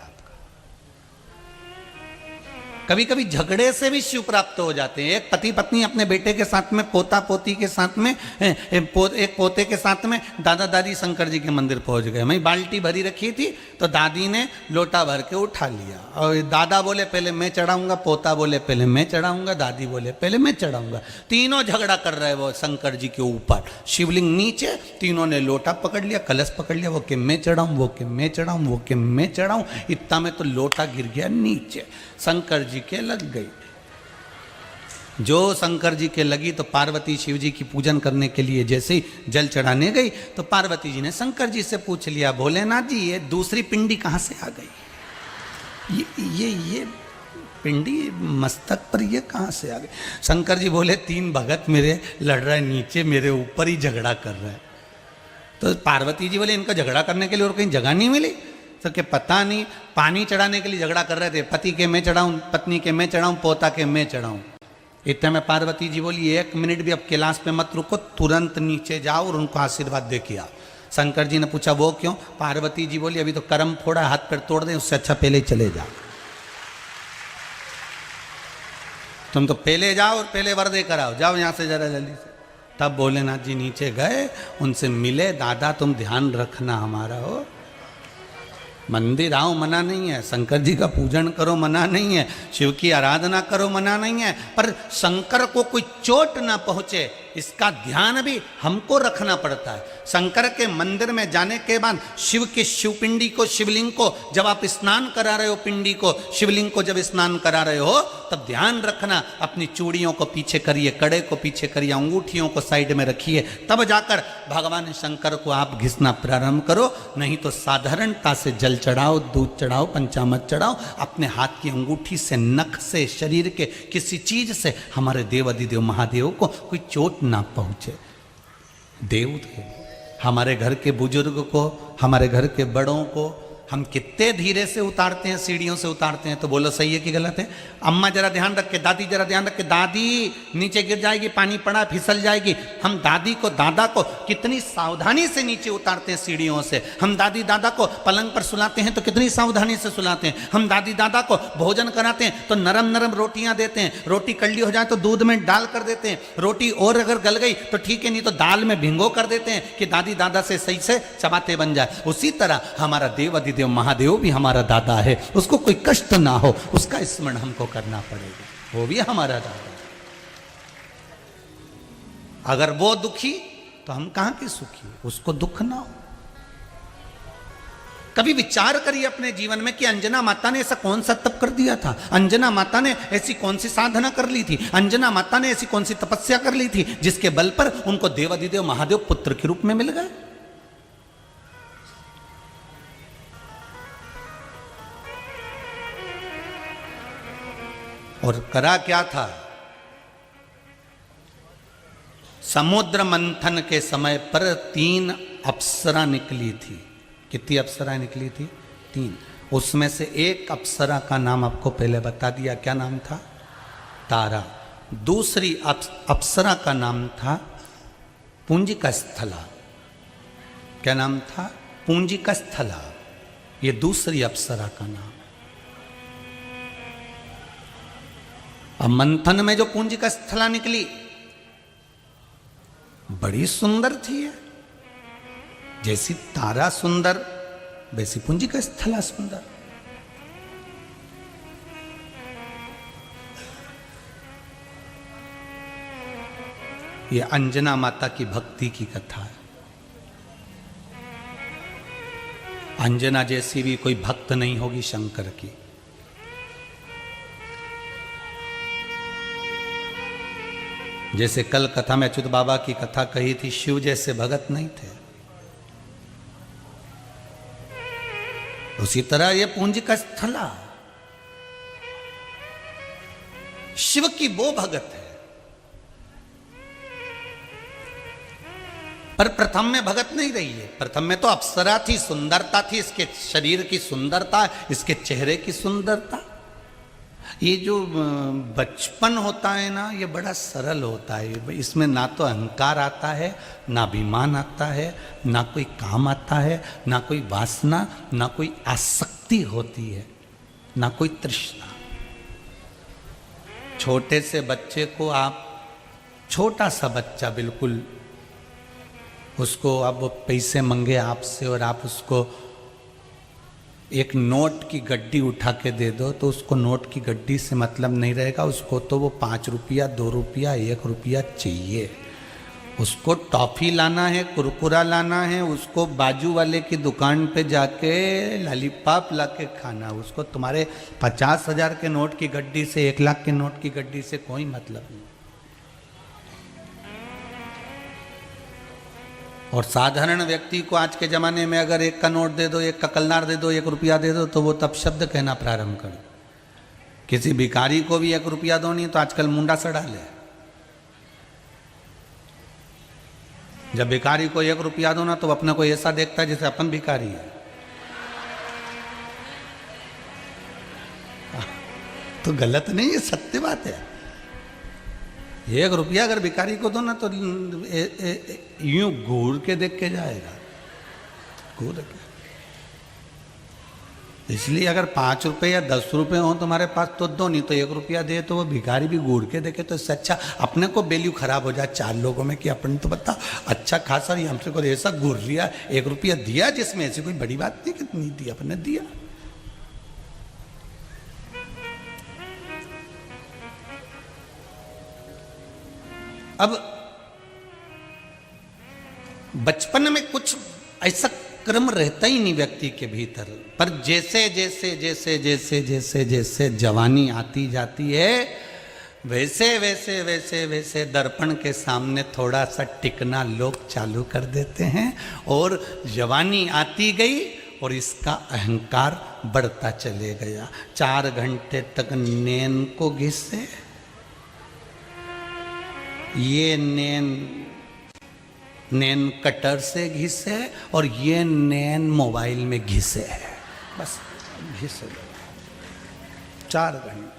कभी कभी झगड़े से भी शिव प्राप्त हो जाते हैं। एक पति पत्नी अपने बेटे के साथ में, पोता पोती के साथ में, एक पोते के साथ में दादा दादी शंकर जी के मंदिर पहुंच गए। मैं बाल्टी भरी रखी थी तो दादी ने लोटा भर के उठा लिया और दादा बोले पहले मैं चढ़ाऊंगा, पोता बोले पहले मैं चढ़ाऊंगा, दादी बोले पहले मैं चढ़ाऊंगा। तीनों झगड़ा कर रहे वो शंकर जी के ऊपर। शिवलिंग नीचे, तीनों ने लोटा पकड़ लिया, कलश पकड़ लिया, वो कि मैं चढ़ाऊं, वो कि मैं चढ़ाऊं, वो कि मैं चढ़ाऊं। इतना में तो लोटा गिर गया नीचे, शंकर जी के लग गई। जो शंकर जी के लगी तो पार्वती शिव जी की पूजन करने के लिए जैसे ही जल चढ़ाने गई तो पार्वती जी ने शंकर जी से पूछ लिया, भोलेनाथ जी ये दूसरी पिंडी कहाँ से आ गई? ये पिंडी मस्तक पर ये कहाँ से आ गए? शंकर जी बोले 3 भगत मेरे लड़ रहे नीचे, मेरे ऊपर ही झगड़ा कर रहे हैं। तो पार्वती जी बोले इनका झगड़ा करने के लिए और कहीं जगह नहीं मिली? तो क्या पता नहीं, पानी चढ़ाने के लिए झगड़ा कर रहे थे, पति के मैं चढ़ाऊं, पत्नी के मैं चढ़ाऊं, पोता के मैं चढ़ाऊं। इतने में पार्वती जी बोली 1 मिनट भी अब कैलाश पे मत रुको, तुरंत नीचे जाओ और उनको आशीर्वाद दे के आओ। शंकर जी ने पूछा वो क्यों? पार्वती जी बोली अभी तो कर्म फोड़ा, हाथ पैर तोड़ दें, उससे अच्छा पहले ही चले जाओ। तुम तो पहले जाओ और पहले वर दे कर आओ, जाओ यहाँ से जरा जल्दी से। तब भोलेनाथ जी नीचे गए, उनसे मिले, दादा तुम ध्यान रखना हमारा हो, मंदिर आओ मना नहीं है, शंकर जी का पूजन करो मना नहीं है, शिव की आराधना करो मना नहीं है, पर शंकर को कोई चोट ना पहुंचे इसका ध्यान भी हमको रखना पड़ता है। शंकर के मंदिर में जाने के बाद शिव की शिवपिंडी को, शिवलिंग को जब आप स्नान करा रहे हो, पिंडी को, शिवलिंग को जब स्नान करा रहे हो, तब ध्यान रखना अपनी चूड़ियों को पीछे करिए, कड़े को पीछे करिए, अंगूठियों को साइड में रखिए, तब जाकर भगवान शंकर को आप घिसना प्रारंभ करो। नहीं तो साधारणता से जल चढ़ाओ, दूध चढ़ाओ, पंचामृत चढ़ाओ, अपने हाथ की अंगूठी से, नख से, शरीर के किसी चीज से हमारे देव अधिदेव महादेव को कोई चोट ना पहुंचे। देव हमारे घर के बुजुर्ग को, हमारे घर के बड़ों को हम कितने धीरे से उतारते हैं, सीढ़ियों से उतारते हैं। तो बोलो सही है कि गलत है? अम्मा जरा ध्यान रख के, दादी जरा ध्यान रख के, दादी नीचे गिर जाएगी, पानी पड़ा फिसल जाएगी। हम दादी को, दादा को कितनी सावधानी से नीचे उतारते हैं सीढ़ियों से। हम दादी दादा को पलंग पर सुलाते हैं तो कितनी सावधानी से सुलाते हैं। हम दादी दादा को भोजन कराते हैं तो नरम नरम रोटियां देते हैं, रोटी कड़ली हो जाए तो दूध में डाल कर देते हैं, रोटी और अगर गल गई तो ठीक है, नहीं तो दाल में भिंगो कर देते हैं कि दादी दादा से सही से चबाते बन जाए। उसी तरह हमारा देव अधिदेव महादेव भी हमारा दादा है, उसको कोई कष्ट ना हो उसका स्मरण हमको करना पड़ेगा, वो भी हमारा दादा है। अगर वो दुखी तो हम कहां के सुखी, उसको दुख ना हो। कभी विचार करिए अपने जीवन में कि अंजना माता ने ऐसा कौन सा तप कर दिया था, अंजना माता ने ऐसी कौन सी साधना कर ली थी, अंजना माता ने ऐसी कौन सी तपस्या कर ली थी जिसके बल पर उनको देव अधिदेव महादेव पुत्र के रूप में मिल गए। और करा क्या था? समुद्र मंथन के समय पर 3 अप्सरा निकली थी। कितनी अप्सरा निकली थी? 3। उसमें से एक अप्सरा का नाम आपको पहले बता दिया, क्या नाम था? तारा। दूसरी अप्सरा का नाम था पुंजिका स्थला। क्या नाम था? पुंजिका स्थला। ये दूसरी अप्सरा का नाम। अब मंथन में जो पुंजिका स्थला निकली बड़ी सुंदर थी। जैसी तारा सुंदर वैसी पुंजिका स्थला सुंदर। ये अंजना माता की भक्ति की कथा है। अंजना जैसी भी कोई भक्त नहीं होगी शंकर की। जैसे कल कथा में अच्युत बाबा की कथा कही थी, शिव जैसे भगत नहीं थे, उसी तरह ये पुंजिका स्थला शिव की वो भगत है। पर प्रथम में भगत नहीं रही है। प्रथम में तो अप्सरा थी, सुंदरता थी, इसके शरीर की सुंदरता, इसके चेहरे की सुंदरता। ये जो बचपन होता है ना, ये बड़ा सरल होता है। इसमें ना तो अहंकार आता है, ना अभिमान आता है, ना कोई काम आता है, ना कोई वासना, ना कोई आसक्ति होती है, ना कोई तृष्णा। छोटे से बच्चे को आप, छोटा सा बच्चा बिल्कुल, उसको अब पैसे मंगे आपसे और आप उसको एक नोट की गड्डी उठा के दे दो तो उसको नोट की गड्डी से मतलब नहीं रहेगा। उसको तो वो 5 रुपया, 2 रुपया, 1 रुपया चाहिए। उसको टॉफ़ी लाना है, कुरकुरा लाना है, उसको बाजू वाले की दुकान पे जाके लॉलीपॉप ला के खाना। उसको तुम्हारे 50,000 के नोट की गड्डी से, 1 लाख के नोट की गड्डी से कोई मतलब नहीं। और साधारण व्यक्ति को आज के ज़माने में अगर 1 का नोट दे दो, 1 का कलनार दे दो, 1 रुपया दे दो तो वो तब शब्द कहना प्रारंभ कर। किसी भिखारी को भी 1 रुपया दो नहीं तो आजकल मुंडा सड़ा ले। जब भिखारी को 1 रुपया दो ना तो अपने को ऐसा देखता है जैसे अपन भिखारी है। तो गलत नहीं है, सत्य बात है। 1 रुपया अगर भिखारी को दो ना तो यूं घूर के देख के जाएगा, घूर के। इसलिए अगर 5 रुपए या 10 रुपए हो तुम्हारे पास तो दो, नहीं तो 1 रुपया दे तो वो भिखारी भी घूर के देखे तो इससे अच्छा अपने को वैल्यू खराब हो जाए 4 लोगों में कि अपन तो बता अच्छा खासा ही हमसे को ऐसा घूर लिया, 1 रुपया दिया जिसमें ऐसी कोई बड़ी बात नहीं कितनी दिया अपने दिया। अब बचपन में कुछ ऐसा क्रम रहता ही नहीं व्यक्ति के भीतर, पर जैसे जैसे जैसे जैसे जैसे जैसे जवानी आती जाती है वैसे वैसे वैसे वैसे दर्पण के सामने थोड़ा सा टिकना लोग चालू कर देते हैं और जवानी आती गई और इसका अहंकार बढ़ता चले गया। 4 घंटे तक नैन को घिसे, ये नैन कटर से घिसे और ये नैन मोबाइल में घिसे है, बस घिसे 4 घंटे।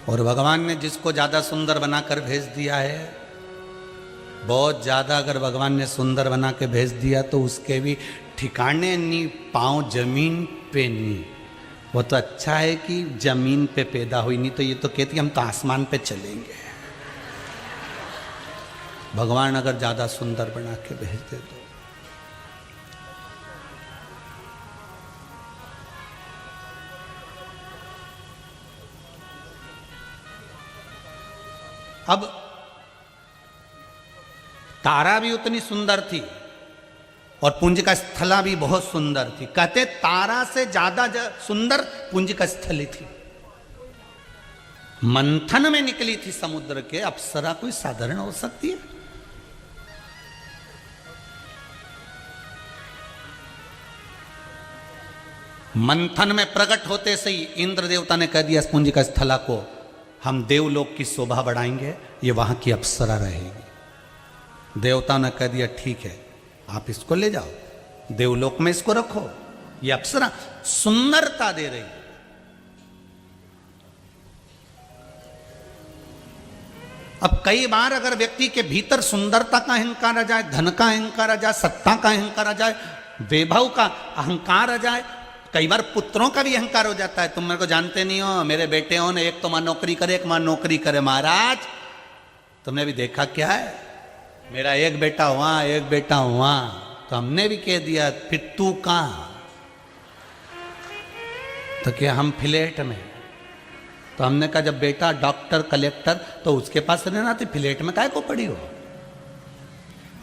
और भगवान ने जिसको ज्यादा सुंदर बनाकर भेज दिया है, बहुत ज्यादा अगर भगवान ने सुंदर बना के भेज दिया तो उसके भी ठिकाने नहीं, पांव जमीन पे नहीं। वो तो अच्छा है कि जमीन पे पैदा हुई, नहीं तो ये तो कहती हम तो आसमान पे चलेंगे। भगवान अगर ज्यादा सुंदर बना के भेज दे तो। अब तारा भी उतनी सुंदर थी और पुंज का स्थला भी बहुत सुंदर थी। कहते तारा से ज्यादा सुंदर पुंज का स्थली थी। मंथन में निकली थी समुद्र के, अप्सरा कोई साधारण हो सकती है? मंथन में प्रकट होते से ही इंद्र देवता ने कह दिया पुंज का स्थला को हम देवलोक की शोभा बढ़ाएंगे, ये वहां की अप्सरा रहेगी। देवता ने कह दिया ठीक है आप इसको ले जाओ, देवलोक में इसको रखो, ये अप्सरा सुंदरता दे रही। अब कई बार अगर व्यक्ति के भीतर सुंदरता का अहंकार आ जाए, धन का अहंकार आ जाए, सत्ता का अहंकार आ जाए, वैभव का अहंकार आ जाए, कई बार पुत्रों का भी अहंकार हो जाता है। तुम मेरे को जानते नहीं हो, मेरे बेटे हो ना, एक तो मां नौकरी करे, एक मां नौकरी करे। महाराज तुमने भी देखा क्या है, मेरा एक बेटा हुआ, एक बेटा हुआ, तो हमने भी कह दिया फिर तू कहां? तो क्या हम फ्लैट में? तो हमने कहा जब बेटा डॉक्टर कलेक्टर तो उसके पास रहना, तो फ्लैट में काहे को पड़ी हो?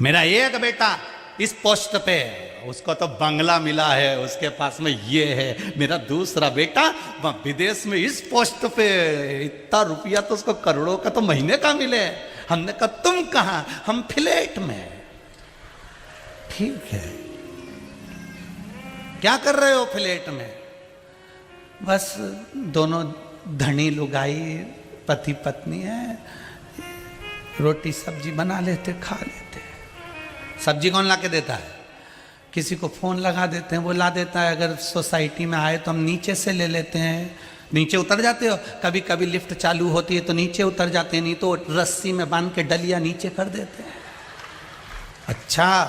मेरा एक बेटा इस पोस्ट पे है, उसको तो बंगला मिला है, उसके पास में ये है। मेरा दूसरा बेटा विदेश में इस पोस्ट पे, इतना रुपया तो उसको करोड़ों का तो महीने का मिले। हमने कहा तुम कहां? हम फ्लैट में। ठीक है, क्या कर रहे हो फ्लैट में? बस दोनों धनी लुगाई पति पत्नी है, रोटी सब्जी बना लेते, खा लेते। सब्जी कौन ला के देता है? किसी को फोन लगा देते हैं, वो ला देता है। अगर सोसाइटी में आए तो हम नीचे से ले लेते हैं। नीचे उतर जाते हो? कभी कभी लिफ्ट चालू होती है तो नीचे उतर जाते हैं, नहीं तो रस्सी में बांध के डलिया नीचे कर देते हैं। अच्छा,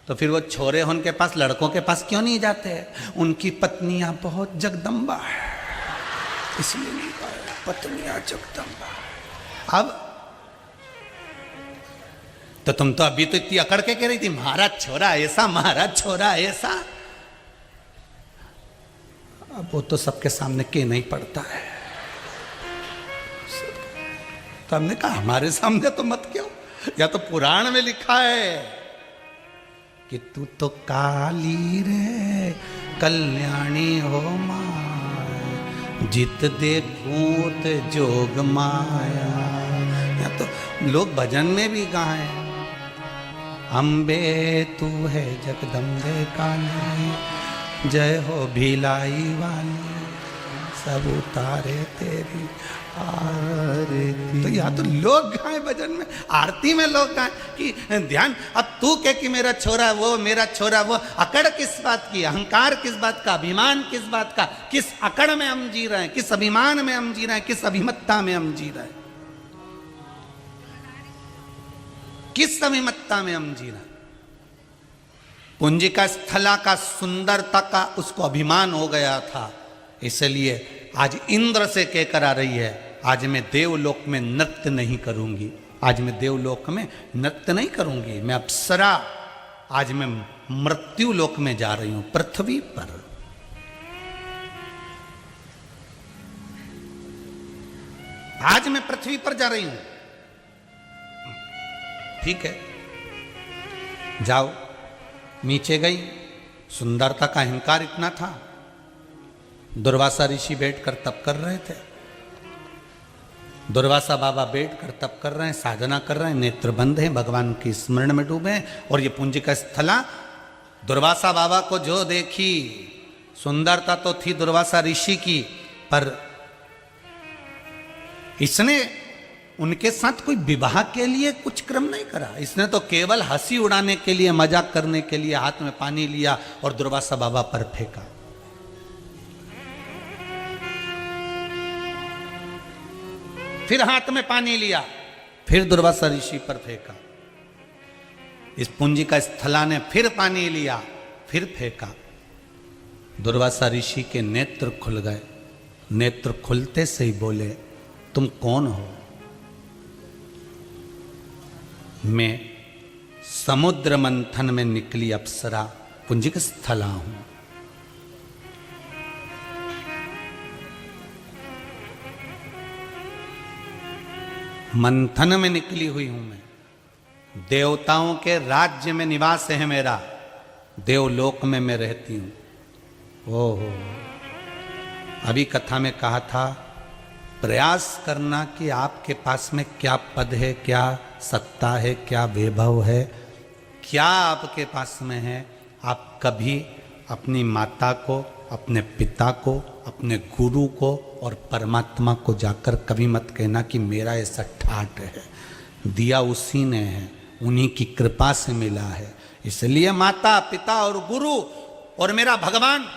तो फिर वो छोरे उनके पास, लड़कों के पास क्यों नहीं जाते? उनकी पत्नियां बहुत जगदम्बा है, इसलिए नहीं पाए। पत्नियां जगदम्बा। अब तो तुम तो अभी तो इतनी अकड़ के कह रही थी महाराज छोरा ऐसा, महाराज छोरा ऐसा। अब वो तो सबके सामने के नहीं पड़ता है। तो हमने कहा हमारे सामने तो मत क्यों, या तो पुराण में लिखा है कि तू तो काली रे कल्याणी हो माया, जित देखूं ते जोग माया। या तो लोग भजन में भी गाएं अम्बे तू है जगदम्बे काली, जय हो भिलाई वाली, सब उतारे तेरी आरती। तो या तो लोग गाएं भजन में, आरती में लोग गाएं कि ध्यान। अब तू कह कि मेरा छोरा वो, मेरा छोरा वो, अकड़ किस बात की, अहंकार किस बात का, अभिमान किस बात का, किस अकड़ में हम जी रहे हैं, किस अभिमान में हम जी रहे हैं, किस अभिमत्ता में हम जी रहे हैं, किस अभिमत्ता में हम जी रहे हैं। पुंजिका स्थला का, सुंदरता का उसको अभिमान हो गया था, इसलिए आज इंद्र से कहकर आ रही है, आज मैं देवलोक में नृत्य नहीं करूंगी, आज मैं देवलोक में नृत्य नहीं करूंगी, मैं अप्सरा, आज मैं मृत्यु लोक में जा रही हूं, पृथ्वी पर। आज मैं पृथ्वी पर जा रही हूं। ठीक है, जाओ। नीचे गई, सुंदरता का अहंकार इतना था। दुर्वासा ऋषि बैठकर तप कर रहे थे, दुर्वासा बाबा बैठकर तप कर रहे हैं, साधना कर रहे हैं, नेत्र बंद हैं, भगवान की स्मरण में डूबे हैं। और ये पुंजिका स्थला दुर्वासा बाबा को जो देखी, सुंदरता तो थी दुर्वासा ऋषि की, पर इसने उनके साथ कोई विवाह के लिए कुछ क्रम नहीं करा। इसने तो केवल हंसी उड़ाने के लिए, मजाक करने के लिए हाथ में पानी लिया और दुर्वासा बाबा पर फेंका। फिर हाथ में पानी लिया, फिर दुर्वासा ऋषि पर फेंका। इस पुंजिका स्थला ने फिर पानी लिया, फिर फेंका। दुर्वासा ऋषि के नेत्र खुल गए। नेत्र खुलते से ही बोले, तुम कौन हो? मैं समुद्र मंथन में निकली अप्सरा पुंजिका स्थला हूं। मंथन में निकली हुई हूं मैं। देवताओं के राज्य में निवास है मेरा, देवलोक में मैं रहती हूं। ओहो, अभी कथा में कहा था, प्रयास करना कि आपके पास में क्या पद है, क्या सत्ता है, क्या वैभव है, क्या आपके पास में है। आप कभी अपनी माता को, अपने पिता को, अपने गुरु को और परमात्मा को जाकर कभी मत कहना कि मेरा ऐसा ठाट है, दिया उसी ने है, उन्हीं की कृपा से मिला है। इसलिए माता, पिता और गुरु और मेरा भगवान,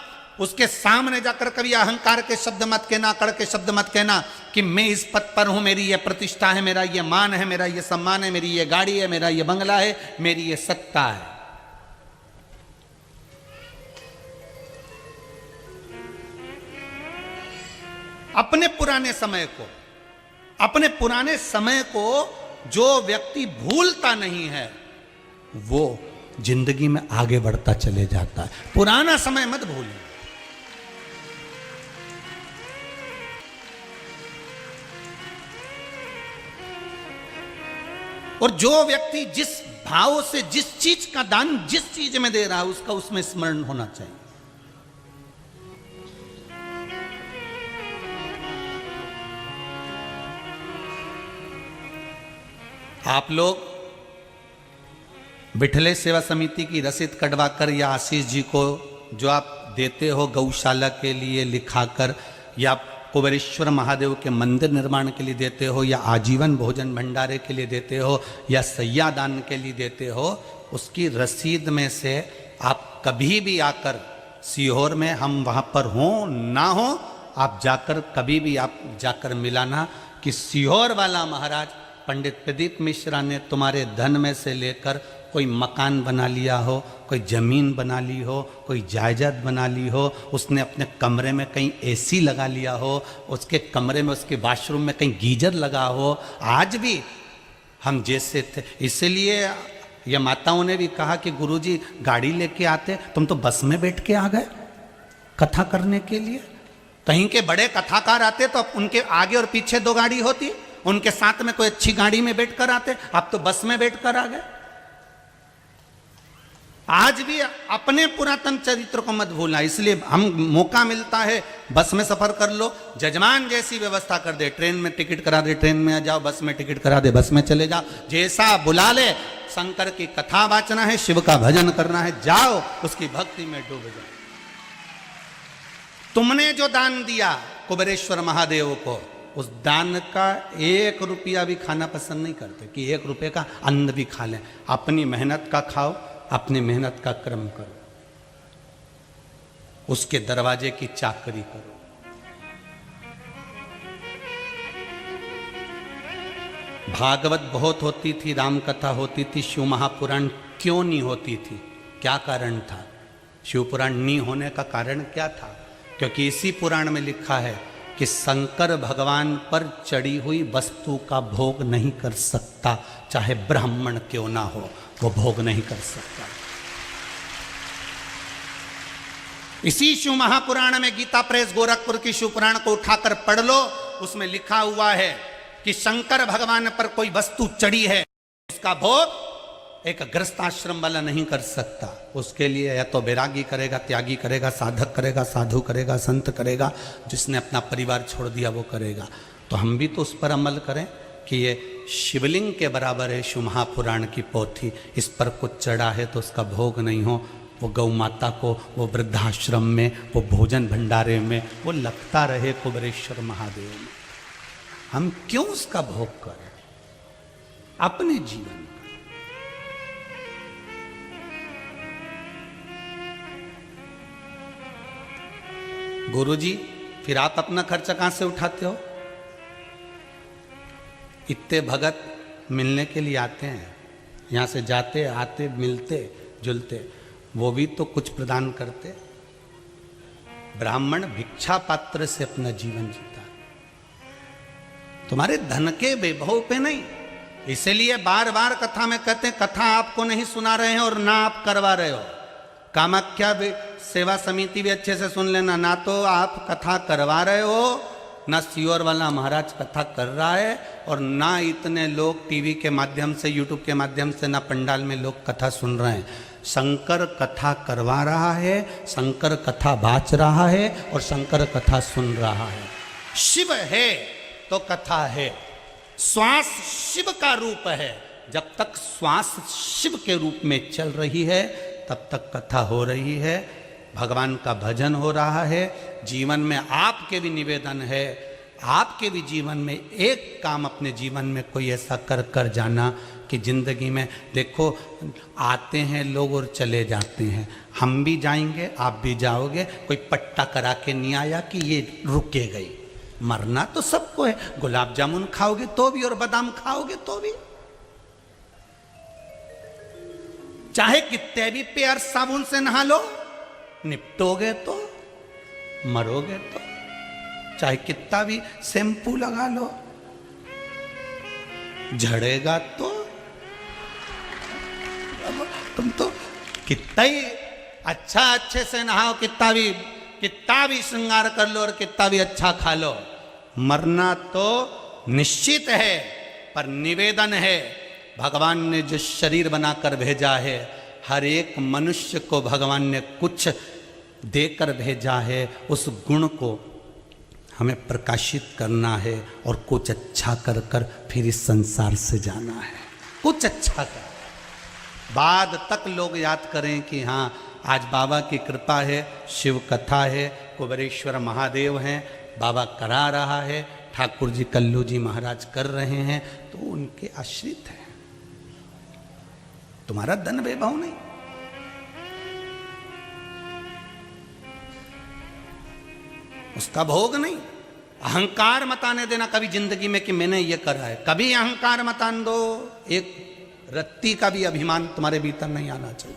उसके सामने जाकर कभी अहंकार के शब्द मत कहना, अकड़ के शब्द मत कहना कि मैं इस पद पर हूं, मेरी ये प्रतिष्ठा है, मेरा ये मान है, मेरा ये सम्मान है, मेरी ये गाड़ी है, मेरा ये बंगला है, मेरी ये सत्ता है। अपने पुराने समय को, अपने पुराने समय को जो व्यक्ति भूलता नहीं है, वो जिंदगी में आगे बढ़ता चले जाता है। पुराना समय मत भूलिए। और जो व्यक्ति जिस भाव से जिस चीज का दान जिस चीज में दे रहा है, उसका उसमें स्मरण होना चाहिए। आप लोग बिठले सेवा समिति की रसीद कटवाकर या आशीष जी को जो आप देते हो गौशाला के लिए लिखाकर, या कुबेरेश्वर महादेव के मंदिर निर्माण के लिए देते हो, या आजीवन भोजन भंडारे के लिए देते हो, या सैया दान के लिए देते हो, उसकी रसीद में से आप कभी भी आकर सीहोर में, हम वहाँ पर हों ना हो, आप जाकर कभी भी आप जाकर मिलाना कि सीहोर वाला महाराज पंडित प्रदीप मिश्रा ने तुम्हारे धन में से लेकर कोई मकान बना लिया हो, कोई ज़मीन बना ली हो, कोई जायदाद बना ली हो, उसने अपने कमरे में कहीं एसी लगा लिया हो, उसके कमरे में, उसके वॉशरूम में कहीं गीजर लगा हो। आज भी हम जैसे थे, इसलिए ये माताओं ने भी कहा कि गुरुजी गाड़ी लेके आते, तुम तो बस में बैठ के आ गए कथा करने के लिए। कहीं के बड़े कथाकार आते तो उनके आगे और पीछे 2 गाड़ी होती, उनके साथ में कोई अच्छी गाड़ी में बैठ कर आते, आप तो बस में बैठ कर आ गए। आज भी अपने पुरातन चरित्र को मत भूलना। इसलिए हम मौका मिलता है बस में सफर कर लो, जजमान जैसी व्यवस्था कर दे, ट्रेन में टिकट करा दे ट्रेन में आ जाओ, बस में टिकट करा दे बस में चले जाओ, जैसा बुला ले, शंकर की कथा वाचना है, शिव का भजन करना है, जाओ उसकी भक्ति में डूब जाओ। तुमने जो दान दिया कुबेरेश्वर महादेव को, उस दान का 1 रुपया भी खाना पसंद नहीं करते कि 1 रुपये का अन्न भी खा लें। अपनी मेहनत का खाओ, अपनी मेहनत का कर्म करो, उसके दरवाजे की चाकरी करो। भागवत बहुत होती थी, राम कथा होती थी, शिव महापुराण क्यों नहीं होती थी? क्या कारण था? शिव पुराण नहीं होने का कारण क्या था? क्योंकि इसी पुराण में लिखा है कि शंकर भगवान पर चढ़ी हुई वस्तु का भोग नहीं कर सकता, चाहे ब्राह्मण क्यों ना हो, वो भोग नहीं कर सकता। इसी शिव महापुराण में, गीता प्रेस गोरखपुर की शिव पुराण को उठाकर पढ़ लो, उसमें लिखा हुआ है कि शंकर भगवान पर कोई वस्तु चढ़ी है, उसका भोग एक गृहस्थाश्रम वाला नहीं कर सकता। उसके लिए या तो बैरागी करेगा, त्यागी करेगा, साधक करेगा, साधु करेगा, संत करेगा, जिसने अपना परिवार छोड़ दिया वो करेगा। तो हम भी तो उस पर अमल करें कि ये शिवलिंग के बराबर है शिव महापुराण की पोथी, इस पर कुछ चढ़ा है तो उसका भोग नहीं हो, वो गौ माता को, वो वृद्धाश्रम में, वो भोजन भंडारे में, वो लगता रहे कुबेरेश्वर महादेव में। हम क्यों उसका भोग करें अपने जीवन में? गुरुजी, फिर आप अपना खर्चा कहां से उठाते हो? इतने भगत मिलने के लिए आते हैं, यहां से जाते आते मिलते जुलते, वो भी तो कुछ प्रदान करते। ब्राह्मण भिक्षा पात्र से अपना जीवन जीता, तुम्हारे धन के वैभव पे नहीं। इसलिए बार बार कथा में कहते हैं, कथा आपको नहीं सुना रहे हैं और ना आप करवा रहे हो। कामाख्या सेवा समिति भी अच्छे से सुन लेना, ना तो आप कथा करवा रहे हो, ना सियोर वाला महाराज कथा कर रहा है, और ना इतने लोग टीवी के माध्यम से, यूट्यूब के माध्यम से, ना पंडाल में लोग कथा सुन रहे हैं। शंकर कथा करवा रहा है, शंकर कथा बाच रहा है और शंकर कथा सुन रहा है। शिव है तो कथा है, श्वास शिव का रूप है। जब तक श्वास शिव के रूप में चल रही है तब तक कथा हो रही है, भगवान का भजन हो रहा है। जीवन में आपके भी निवेदन है, आपके भी जीवन में एक काम अपने जीवन में कोई ऐसा कर कर जाना कि जिंदगी में, देखो आते हैं लोग और चले जाते हैं, हम भी जाएंगे आप भी जाओगे, कोई पट्टा करा के नहीं आया कि ये रुके गई। मरना तो सबको है, गुलाब जामुन खाओगे तो भी और बादाम खाओगे तो भी, चाहे कितने भी प्यार साबुन से नहा लो, निपटोगे तो, मरोगे तो, चाहे कितना भी शैम्पू लगा लो, झड़ेगा तो। तुम तो कितना ही अच्छा अच्छे से नहाओ, कितना भी श्रृंगार कर लो और कितना भी अच्छा खा लो, मरना तो निश्चित है। पर निवेदन है, भगवान ने जो शरीर बनाकर भेजा है, हर एक मनुष्य को भगवान ने कुछ देकर भेजा है, उस गुण को हमें प्रकाशित करना है और कुछ अच्छा कर कर फिर इस संसार से जाना है। कुछ अच्छा कर, बाद तक लोग याद करें कि हाँ आज बाबा की कृपा है, शिव कथा है, कुबेरेश्वर महादेव हैं, बाबा करा रहा है, ठाकुर जी कल्लू जी महाराज कर रहे हैं, तो उनके आश्रित हैं। तुम्हारा धन वैभव नहीं, उसका भोग नहीं। अहंकार मत आने देना कभी जिंदगी में कि मैंने ये करा है, कभी अहंकार मत आने दो। एक रत्ती का भी अभिमान तुम्हारे भीतर नहीं आना चाहिए।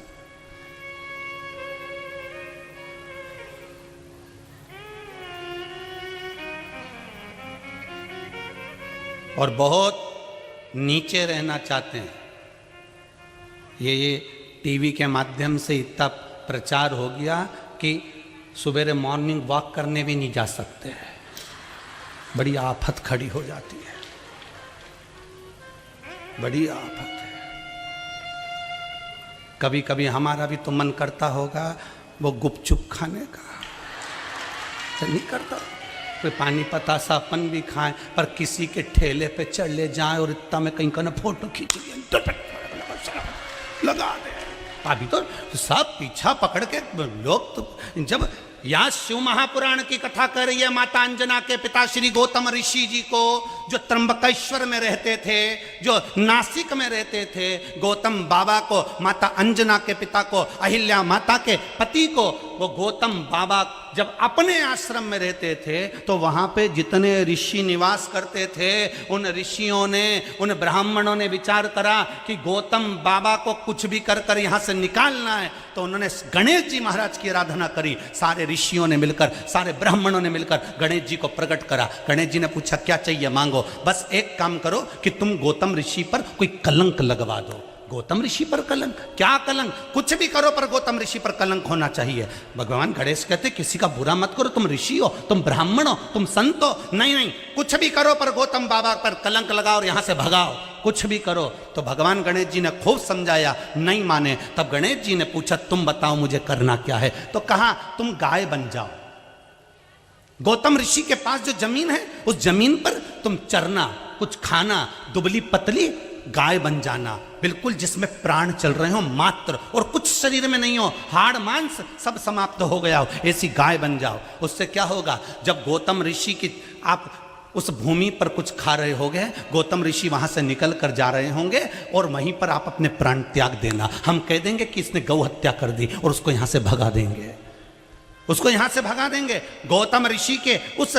और बहुत नीचे रहना चाहते हैं, ये टीवी के माध्यम से इतना प्रचार हो गया कि सुबह मॉर्निंग वॉक करने भी नहीं जा सकते हैं, बड़ी आफत खड़ी हो जाती है, बड़ी आफत है। कभी कभी हमारा भी तो मन करता होगा वो गुपचुप खाने का, तो नहीं करता? कोई पानी पतासा अपन भी खाएं, पर किसी के ठेले पे चढ़ ले जाए और इतना में कहीं का ना फोटो खींच लगा दे। अभी तो सब पीछा पकड़ के लोग तो जब यहाँ शिव महापुराण की कथा कर रही है माता अंजना के पिता श्री गौतम ऋषि जी को, जो त्र्यंबकेश्वर में रहते थे, जो नासिक में रहते थे, गौतम बाबा को, माता अंजना के पिता को, अहिल्या माता के पति को, वो गौतम बाबा जब अपने आश्रम में रहते थे तो वहां पे जितने ऋषि निवास करते थे उन ऋषियों ने, उन ब्राह्मणों ने विचार करा कि गौतम बाबा को कुछ भी कर कर यहाँ से निकालना है, तो उन्होंने गणेश जी महाराज की आराधना करी। सारे ऋषियों ने मिलकर, सारे ब्राह्मणों ने मिलकर गणेश जी को प्रकट करा। गणेश जी ने पूछा क्या चाहिए मांगो, बस एक काम करो कि तुम गौतम ऋषि पर कोई कलंक लगवा दो। गौतम ऋषि पर कलंक? क्या कलंक? कुछ भी करो पर गौतम ऋषि पर कलंक होना चाहिए। भगवान गणेश कहते किसी का बुरा मत करो, तुम ऋषि हो, तुम ब्राह्मण हो, तुम संत हो, नहीं नहीं कुछ भी करो पर गौतम बाबा पर कलंक लगाओ और यहां से भगाओ, कुछ भी करो। तो भगवान गणेश जी ने खूब समझाया, नहीं माने। तब गणेश जी ने पूछा तुम बताओ मुझे करना क्या है? तो कहा तुम गाय बन जाओ। गौतम ऋषि के पास जो जमीन है उस जमीन पर तुम चरना, कुछ खाना, दुबली पतली गाय बन जाना, बिल्कुल जिसमें प्राण चल रहे हो मात्र, और कुछ शरीर में नहीं हो, हाड़ मांस सब समाप्त हो गया हो, ऐसी गाय बन जाओ। उससे क्या होगा, जब गौतम ऋषि की आप उस भूमि पर कुछ खा रहे होगे, गौतम ऋषि वहां से निकल कर जा रहे होंगे और वहीं पर आप अपने प्राण त्याग देना। हम कह देंगे कि इसने गौ हत्या कर दी और उसको यहां से भगा देंगे, उसको यहां से भगा देंगे। गौतम ऋषि के उस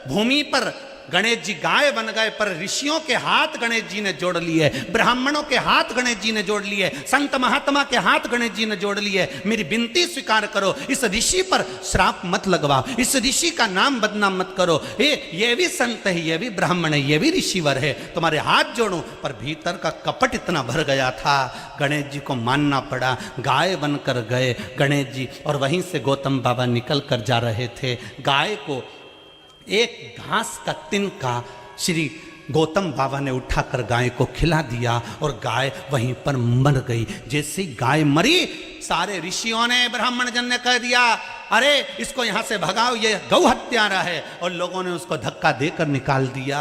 भूमि पर गणेश जी गाय बन गए, पर ऋषियों के हाथ गणेश जी ने जोड़ लिए, ब्राह्मणों के हाथ गणेश जी ने जोड़ लिए, संत महात्मा के हाथ गणेश जी ने जोड़ लिए। मेरी विनती स्वीकार करो, इस ऋषि पर श्राप मत लगवाओ, इस ऋषि का नाम बदनाम मत करो। ये भी संत है, ये भी ब्राह्मण है, ये भी ऋषिवर है, तुम्हारे हाथ जोड़ो। पर भीतर का कपट इतना भर गया था, गणेश जी को मानना पड़ा। गाय बनकर गए गणेश जी, और वहीं से गौतम बाबा निकल कर जा रहे थे। गाय को एक घास का तिनका श्री गौतम बाबा ने उठाकर गाय को खिला दिया और गाय वहीं पर मर गई। जैसे ही गाय मरी, सारे ऋषियों ने, ब्राह्मण जन ने कह दिया अरे इसको यहाँ से भगाओ, ये गौ हत्यारा है, और लोगों ने उसको धक्का देकर निकाल दिया।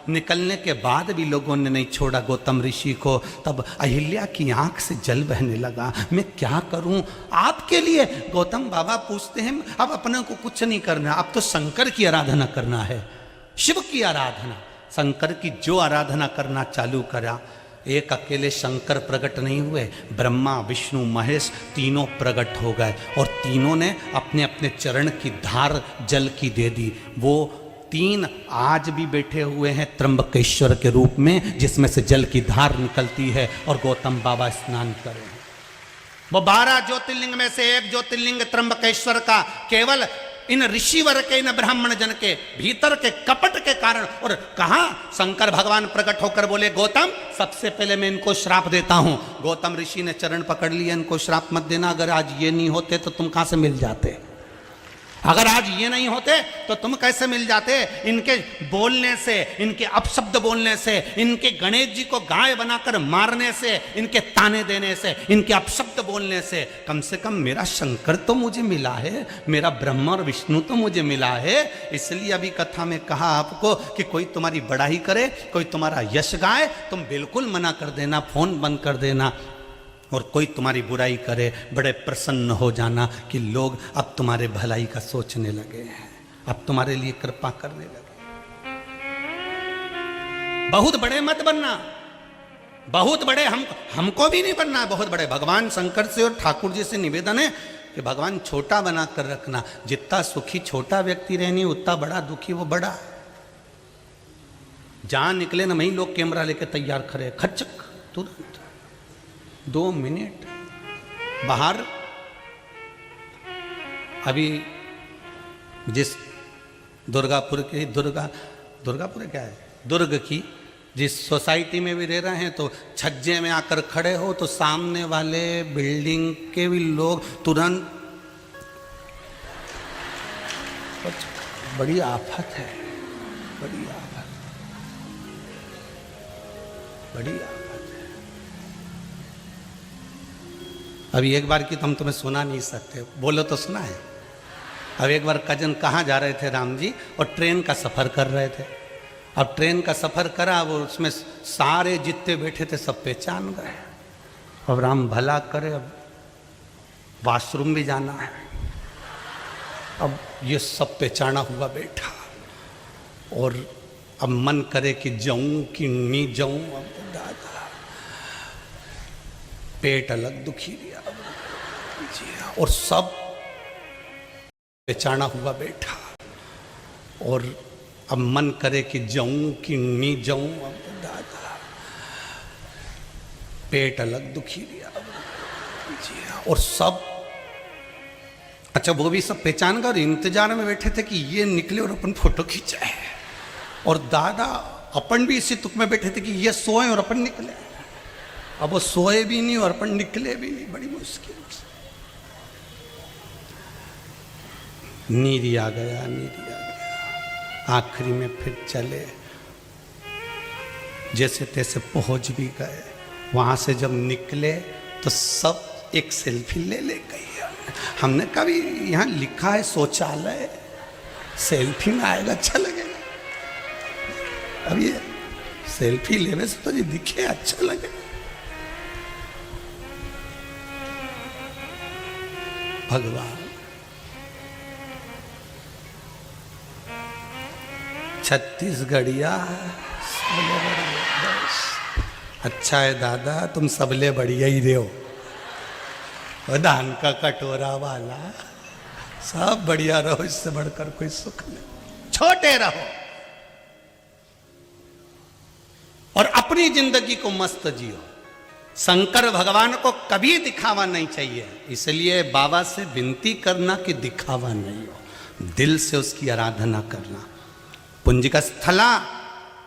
निकलने के बाद भी लोगों ने नहीं छोड़ा गौतम ऋषि को। तब अहिल्या की आंख से जल बहने लगा, मैं क्या करूं आपके लिए? गौतम बाबा पूछते हैं अब अपने को कुछ नहीं करना, अब तो शंकर की आराधना करना है, शिव की आराधना। शंकर की जो आराधना करना चालू करा, एक अकेले शंकर प्रकट नहीं हुए, ब्रह्मा विष्णु महेश तीनों प्रकट हो गए, और तीनों ने अपने अपने चरण की धार जल की दे दी। वो तीन आज भी बैठे हुए हैं त्र्यंबकेश्वर के रूप में, जिसमें से जल की धार निकलती है और गौतम बाबा स्नान करें। वो 12 ज्योतिर्लिंग में से एक ज्योतिर्लिंग त्र्यंबकेश्वर का केवल इन ऋषिवर के, इन ब्राह्मण जन के भीतर के कपट के कारण। और कहा शंकर भगवान प्रकट होकर बोले गौतम सबसे पहले मैं इनको श्राप देता हूं। गौतम ऋषि ने चरण पकड़ लिया, इनको श्राप मत देना, अगर आज ये नहीं होते तो तुम कहां से मिल जाते, अगर आज ये नहीं होते तो तुम कैसे मिल जाते। इनके बोलने से, इनके अपशब्द बोलने से, इनके गणेश जी को गाय बनाकर मारने से, इनके ताने देने से, इनके अपशब्द बोलने से, कम से कम मेरा शंकर तो मुझे मिला है, मेरा ब्रह्मा और विष्णु तो मुझे मिला है। इसलिए अभी कथा में कहा आपको कि कोई तुम्हारी बड़ाई करे, कोई तुम्हारा यश गाए, तुम बिल्कुल मना कर देना, फोन बंद कर देना। और कोई तुम्हारी बुराई करे, बड़े प्रसन्न हो जाना कि लोग अब तुम्हारे भलाई का सोचने लगे हैं, अब तुम्हारे लिए कृपा करने लगे। बहुत बड़े मत बनना, बहुत बड़े हमको भी नहीं बनना, बहुत बड़े। भगवान शंकर से और ठाकुर जी से निवेदन है कि भगवान छोटा बना कर रखना। जितना सुखी छोटा व्यक्ति रहनी, उतना बड़ा दुखी वो बड़ा। जहां निकले ना वहीं लोग कैमरा लेके तैयार खड़े, खचक तुरंत 2 मिनट बाहर। अभी जिस दुर्गापुर की दुर्गापुर क्या है, दुर्ग की जिस सोसाइटी में भी रह रहे हैं, तो छज्जे में आकर खड़े हो तो सामने वाले बिल्डिंग के भी लोग तुरंत, बड़ी आफत है, बड़ी आफत, बड़ी आफत। अभी एक बार की तो हम तुम्हें सुना नहीं सकते, बोलो तो सुना है। अब एक बार कजन कहाँ जा रहे थे राम जी, और ट्रेन का सफ़र कर रहे थे। अब ट्रेन का सफ़र करा, वो उसमें सारे जितने बैठे थे सब पहचान गए। अब राम भला करे, अब वॉशरूम भी जाना है। अब ये सब पहचाना हुआ बैठा, और अब मन करे कि जाऊं कि नहीं जाऊं। अब दादा पेट अलग दुखी दिया, और सब पहचाना हुआ बैठा, और अब मन करे कि जाऊं कि नहीं जाऊं। अब दादा पेट अलग दुखी दिया, और सब अच्छा वो भी सब पहचान कर इंतजार में बैठे थे कि ये निकले और अपन फोटो खींचाए। और दादा अपन भी इसी तुक में बैठे थे कि ये सोए और अपन निकले। अब वो सोए भी नहीं और अपन निकले भी नहीं, बड़ी मुश्किल से। नींद आ गया, नींद आ गया। आखिरी में फिर चले, जैसे तैसे पहुंच भी गए। वहां से जब निकले तो सब एक सेल्फी ले गई। हमने कभी यहाँ लिखा है शौचालय, सेल्फी में आएगा अच्छा लगेगा। अब ये सेल्फी लेने से तो ये दिखे अच्छा लगेगा। भगवान छत्तीसगढ़िया सबले बढ़िया। अच्छा है दादा, तुम सबले बढ़िया ही रहो। धान का कटोरा वाला सब बढ़िया रहो, इससे बढ़कर कोई सुख नहीं। छोटे रहो और अपनी जिंदगी को मस्त जियो। शंकर भगवान को कभी दिखावा नहीं चाहिए, इसलिए बाबा से विनती करना कि दिखावा नहीं हो, दिल से उसकी आराधना करना। पुंजिका स्थला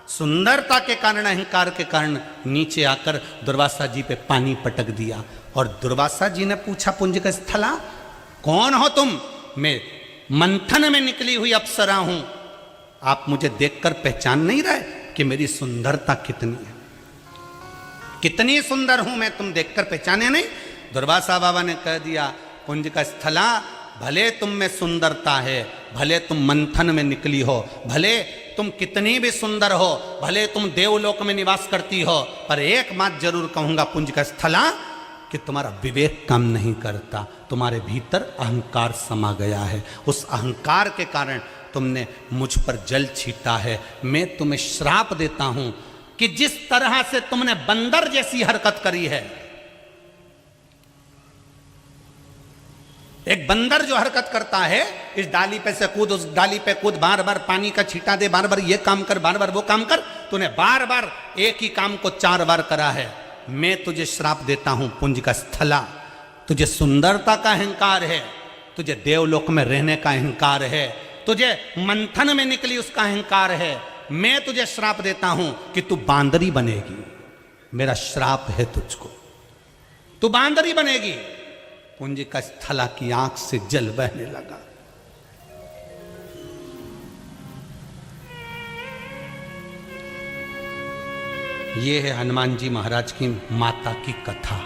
सुंदरता के कारण, अहंकार के कारण नीचे आकर दुर्वासा जी पे पानी पटक दिया। और दुर्वासा जी ने पूछा पुंजिका स्थला कौन हो तुम? मैं मंथन में निकली हुई अप्सरा हूं, आप मुझे देखकर पहचान नहीं रहे कि मेरी सुंदरता कितनी है? कितनी सुंदर हूं मैं, तुम देखकर पहचाने नहीं? दुर्वासा बाबा ने कह दिया पुंजिका स्थला भले तुम में सुंदरता है, भले तुम मंथन में निकली हो, भले तुम कितनी भी सुंदर हो, भले तुम देवलोक में निवास करती हो, पर एक बात जरूर कहूंगा पुंजिका स्थला कि तुम्हारा विवेक काम नहीं करता, तुम्हारे भीतर अहंकार समा गया है। उस अहंकार के कारण तुमने मुझ पर जल छीटा है। मैं तुम्हें श्राप देता हूं कि जिस तरह से तुमने बंदर जैसी हरकत करी है, एक बंदर जो हरकत करता है, इस डाली पे से कूद, उस डाली पे कूद, बार बार पानी का छींटा दे, बार बार ये काम कर, बार बार वो काम कर, तूने बार बार एक ही काम को 4 बार करा है। मैं तुझे श्राप देता हूं पुंजिका स्थला, तुझे सुंदरता का अहंकार है, तुझे देवलोक में रहने का अहंकार है, तुझे मंथन में निकली उसका अहंकार है। मैं तुझे श्राप देता हूं कि तू बांदरी बनेगी। मेरा श्राप है तुझको, तू बांदरी बनेगी। पुंजिका स्थला की आंख से जल बहने लगा। ये है हनुमान जी महाराज की माता की कथा।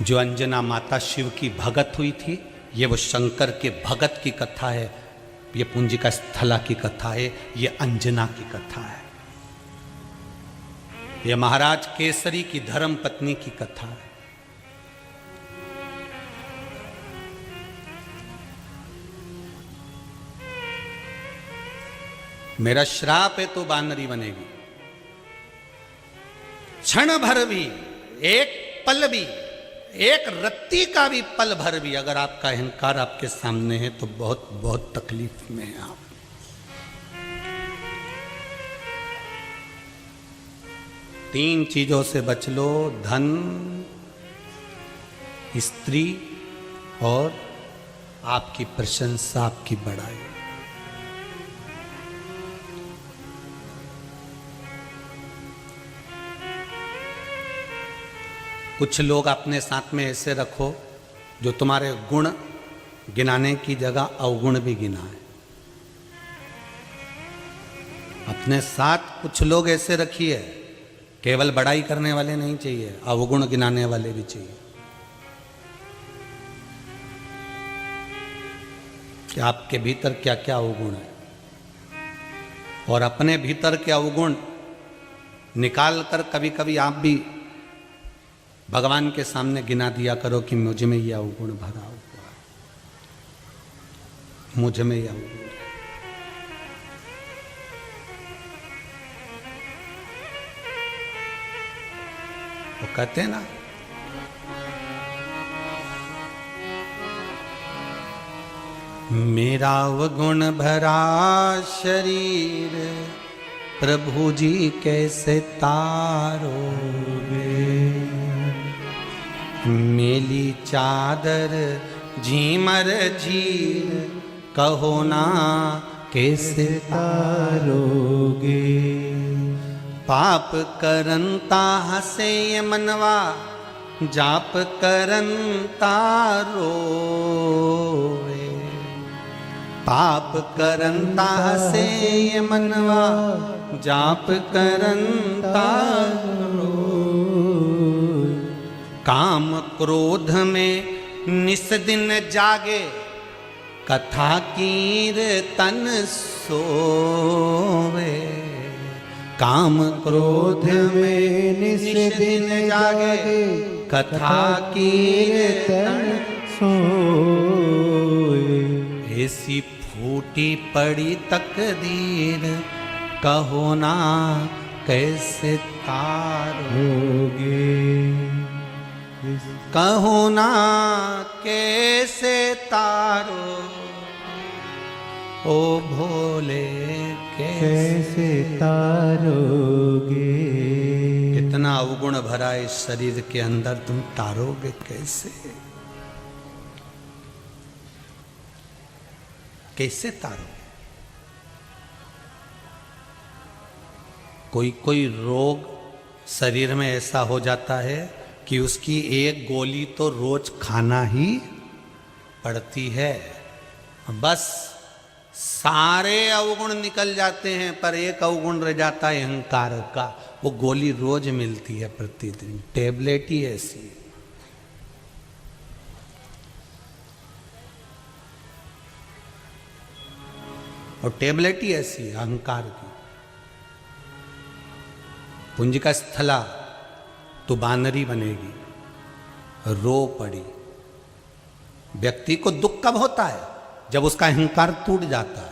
जो अंजना माता शिव की भगत हुई थी, ये वो शंकर के भगत की कथा है। ये पुंजिका स्थला की कथा है, ये अंजना की कथा है। ये महाराज केसरी की धर्म पत्नी की कथा है। मेरा श्राप है तो बानरी बनेगी। क्षण भर भी, एक पल भी, एक रत्ती का भी पल भर भी अगर आपका अहंकार आपके सामने है तो बहुत बहुत तकलीफ में है आप। तीन चीजों से बच लो, धन, स्त्री और आपकी प्रशंसा, आपकी बड़ाई। कुछ लोग अपने साथ में ऐसे रखो जो तुम्हारे गुण गिनाने की जगह अवगुण भी गिनाए। अपने साथ कुछ लोग ऐसे रखिए केवल बड़ाई करने वाले नहीं चाहिए, अवगुण गिनाने वाले भी चाहिए कि आपके भीतर क्या क्या अवगुण है, और अपने भीतर के अवगुण निकाल कर कभी कभी आप भी भगवान के सामने गिना दिया करो कि मुझ में यह अवगुण भरा हुआ है, मुझ में यह अवगुण है। वो कहते हैं ना, मेरा अवगुण भरा शरीर प्रभु जी कैसे तारोगे, मेली चादर झीमर झीर कहो ना कैसे तारोगे, पाप करंता हसे ये मनवा जाप करंता रोवे, पाप करंता हसे ये मनवा जाप करंता रोवे, काम क्रोध में निस दिन जागे कथा कीर्तन सोवे, काम क्रोध में निस दिन जागे कथा कीर्तन सोए, ऐसी फूटी पड़ी तकदीर कहो ना कैसे तारोगे, कहो ना कैसे तारो ओ भोले कैसे तारोगे, इतना अवगुण भरा इस शरीर के अंदर तुम तारोगे कैसे, कैसे तारोगे। कोई कोई रोग शरीर में ऐसा हो जाता है कि उसकी एक गोली तो रोज खाना ही पड़ती है, बस सारे अवगुण निकल जाते हैं पर एक अवगुण रह जाता है अहंकार का, वो गोली रोज मिलती है प्रतिदिन, टेबलेट ही ऐसी। और टेबलेट ही ऐसी है अहंकार की। पुंजिका स्थला तो बानरी बनेगी, रो पड़ी। व्यक्ति को दुख कब होता है? जब उसका अहंकार टूट जाता है,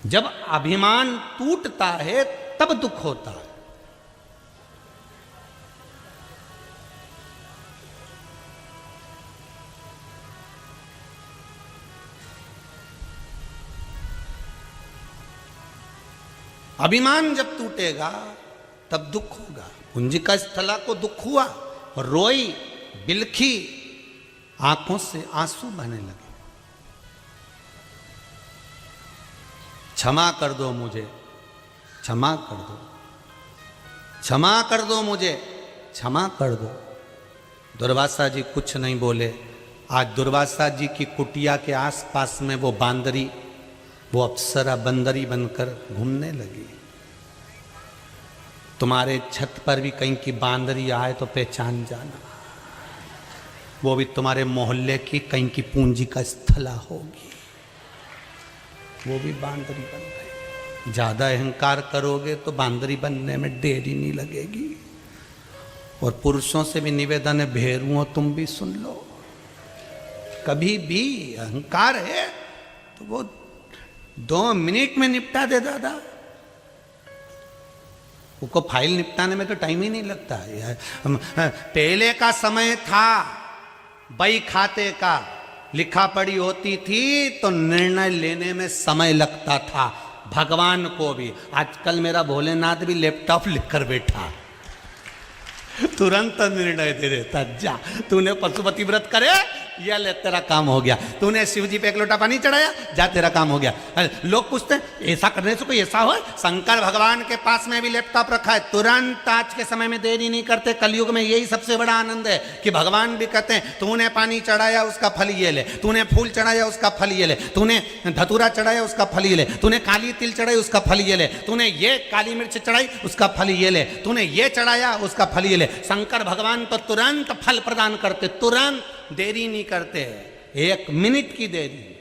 जब अभिमान टूटता है तब दुख होता है। अभिमान जब टूटेगा तब दुख होगा। पुंजिका स्थला को दुख हुआ, रोई, बिलखी, आंखों से आंसू बहने लगे। क्षमा कर दो मुझे, क्षमा कर दो, क्षमा कर दो मुझे, क्षमा कर दो। दुर्वासा जी कुछ नहीं बोले। आज दुर्वासा जी की कुटिया के आसपास में वो बांदरी, वो अप्सरा बंदरी बनकर घूमने लगी। तुम्हारे छत पर भी कहीं की बांदरी आए तो पहचान जाना, वो भी तुम्हारे मोहल्ले की कहीं की पूंजिका स्थला होगी, वो भी बांदरी बन गई। ज्यादा अहंकार करोगे तो बांदरी बनने में देरी नहीं लगेगी। और पुरुषों से भी निवेदन है, भेरुओं तुम भी सुन लो, कभी भी अहंकार है तो वो 2 मिनट में निपटा दे दादा। उसको फाइल निपटाने में तो टाइम ही नहीं लगता यार। पहले का समय था बही खाते का, लिखा पढ़ी होती थी तो निर्णय लेने में समय लगता था, भगवान को भी। आजकल मेरा भोलेनाथ भी लैपटॉप लिखकर बैठा, तुरंत निर्णय दे देता। जा तूने पशुपति व्रत करे, ये ले तेरा काम हो गया, तूने शिव जी पे एक लोटा पानी चढ़ाया, जा तेरा काम हो गया। लोग पूछते हैं ऐसा करने से कोई ऐसा हो? शंकर भगवान के पास में भी लैपटॉप रखा है, तुरंत आज के समय में देरी नहीं करते। कलयुग में यही सबसे बड़ा आनंद है कि भगवान भी कहते हैं तूने पानी चढ़ाया उसका फल ये ले, तूने फूल चढ़ाया उसका फल ये ले, तूने धतूरा चढ़ाया उसका फल ये ले, तूने काली तिल चढ़ाई उसका फल ये ले, तूने ये काली मिर्च चढ़ाई उसका फल ये ले, तूने ये चढ़ाया उसका फल ये ले। शंकर भगवान तो तुरंत फल प्रदान करते, तुरंत, देरी नहीं करते, 1 मिनट की देरी।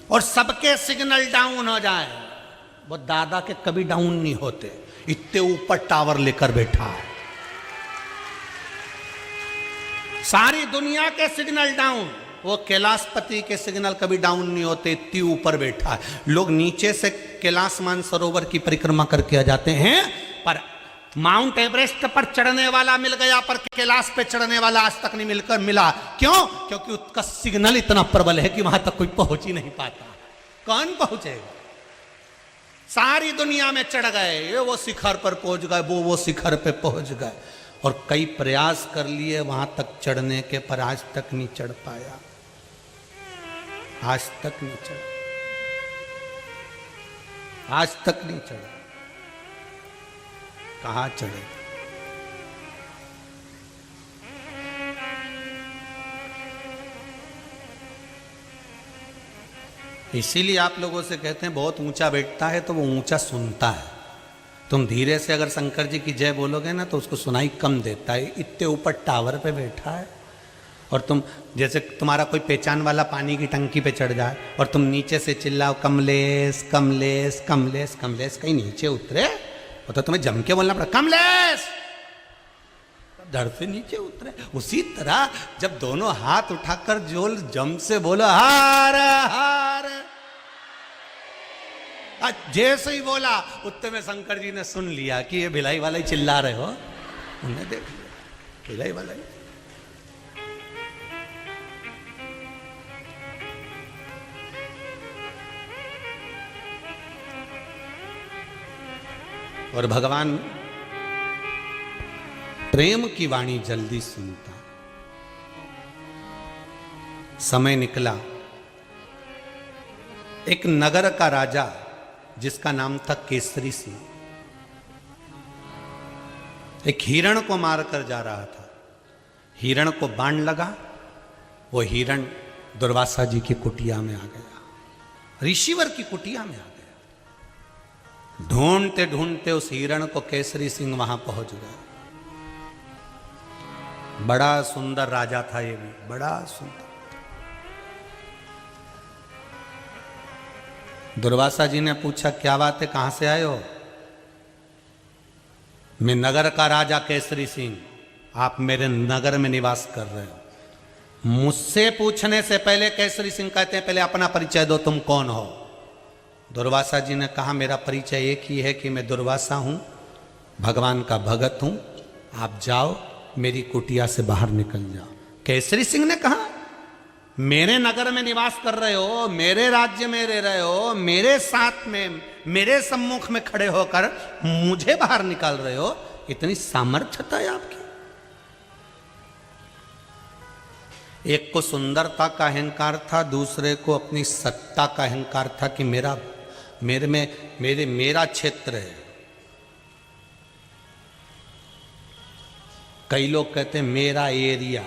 और सबके सिग्नल डाउन हो जाए, वो दादा के कभी डाउन नहीं होते, इतने ऊपर टावर लेकर बैठा है। सारी दुनिया के सिग्नल डाउन, वो कैलाशपति के सिग्नल कभी डाउन नहीं होते, इतनी ऊपर बैठा है। लोग नीचे से कैलाश मानसरोवर की परिक्रमा करके आ जाते हैं, पर माउंट एवरेस्ट पर चढ़ने वाला मिल गया, पर कैलाश पे चढ़ने वाला आज तक नहीं मिला। क्यों? क्योंकि उसका सिग्नल इतना प्रबल है कि वहां तक कोई पहुंच ही नहीं पाता। कौन पहुंचेगा? सारी दुनिया में चढ़ गए, ये वो शिखर पर पहुंच गए, वो शिखर पे पहुंच गए, और कई प्रयास कर लिए वहां तक चढ़ने के, पर आज तक नहीं चढ़ पाया, आज तक नहीं चढ़ा, आज तक नहीं चढ़ा। कहां चढ़े? इसीलिए आप लोगों से कहते हैं बहुत ऊंचा बैठता है तो वो ऊंचा सुनता है। तुम धीरे से अगर शंकर जी की जय बोलोगे ना तो उसको सुनाई कम देता है, इतने ऊपर टावर पे बैठा है। और तुम जैसे तुम्हारा कोई पहचान वाला पानी की टंकी पे चढ़ जाए और तुम नीचे से चिल्लाओ कमलेश कमलेश कमलेश कमलेश, कहीं नीचे उतरे वो तो तुम्हें जम के बोलना पड़ा कमलेश, धड़ से नीचे उतरे। उसी तरह जब दोनों हाथ उठाकर जोल जम से बोलो हार हार, जैसे ही बोला उतने में शंकर जी ने सुन लिया कि ये भिलाई वाला ही चिल्ला रहे हो, उन्हें देख लिया भिलाई वाला ही। और भगवान प्रेम की वाणी जल्दी सुनता। समय निकला, एक नगर का राजा जिसका नाम था केसरी सिंह, एक हिरण को मारकर जा रहा था। हिरण को बाण लगा, वो हिरण दुर्वासा जी की कुटिया में आ गया, ऋषिवर की कुटिया में आ गया। ढूंढते ढूंढते उस हिरण को केसरी सिंह वहां पहुंच गया। बड़ा सुंदर राजा था ये भी, बड़ा सुंदर। दुर्वासा जी ने पूछा क्या बात है, कहां से आए हो? मैं नगर का राजा केसरी सिंह, आप मेरे नगर में निवास कर रहे हो। मुझसे पूछने से पहले केसरी सिंह कहते हैं पहले अपना परिचय दो, तुम कौन हो? दुर्वासा जी ने कहा मेरा परिचय एक ही है कि मैं दुर्वासा हूं, भगवान का भगत हूं, आप जाओ मेरी कुटिया से बाहर निकल जाओ। केसरी सिंह ने कहा मेरे नगर में निवास कर रहे हो, मेरे राज्य में रह रहे हो, मेरे साथ में मेरे सम्मुख में खड़े होकर मुझे बाहर निकाल रहे हो, इतनी सामर्थ्यता है आपकी? एक को सुंदरता का अहंकार था, दूसरे को अपनी सत्ता का अहंकार था कि मेरा क्षेत्र है। कई लोग कहते हैं मेरा एरिया।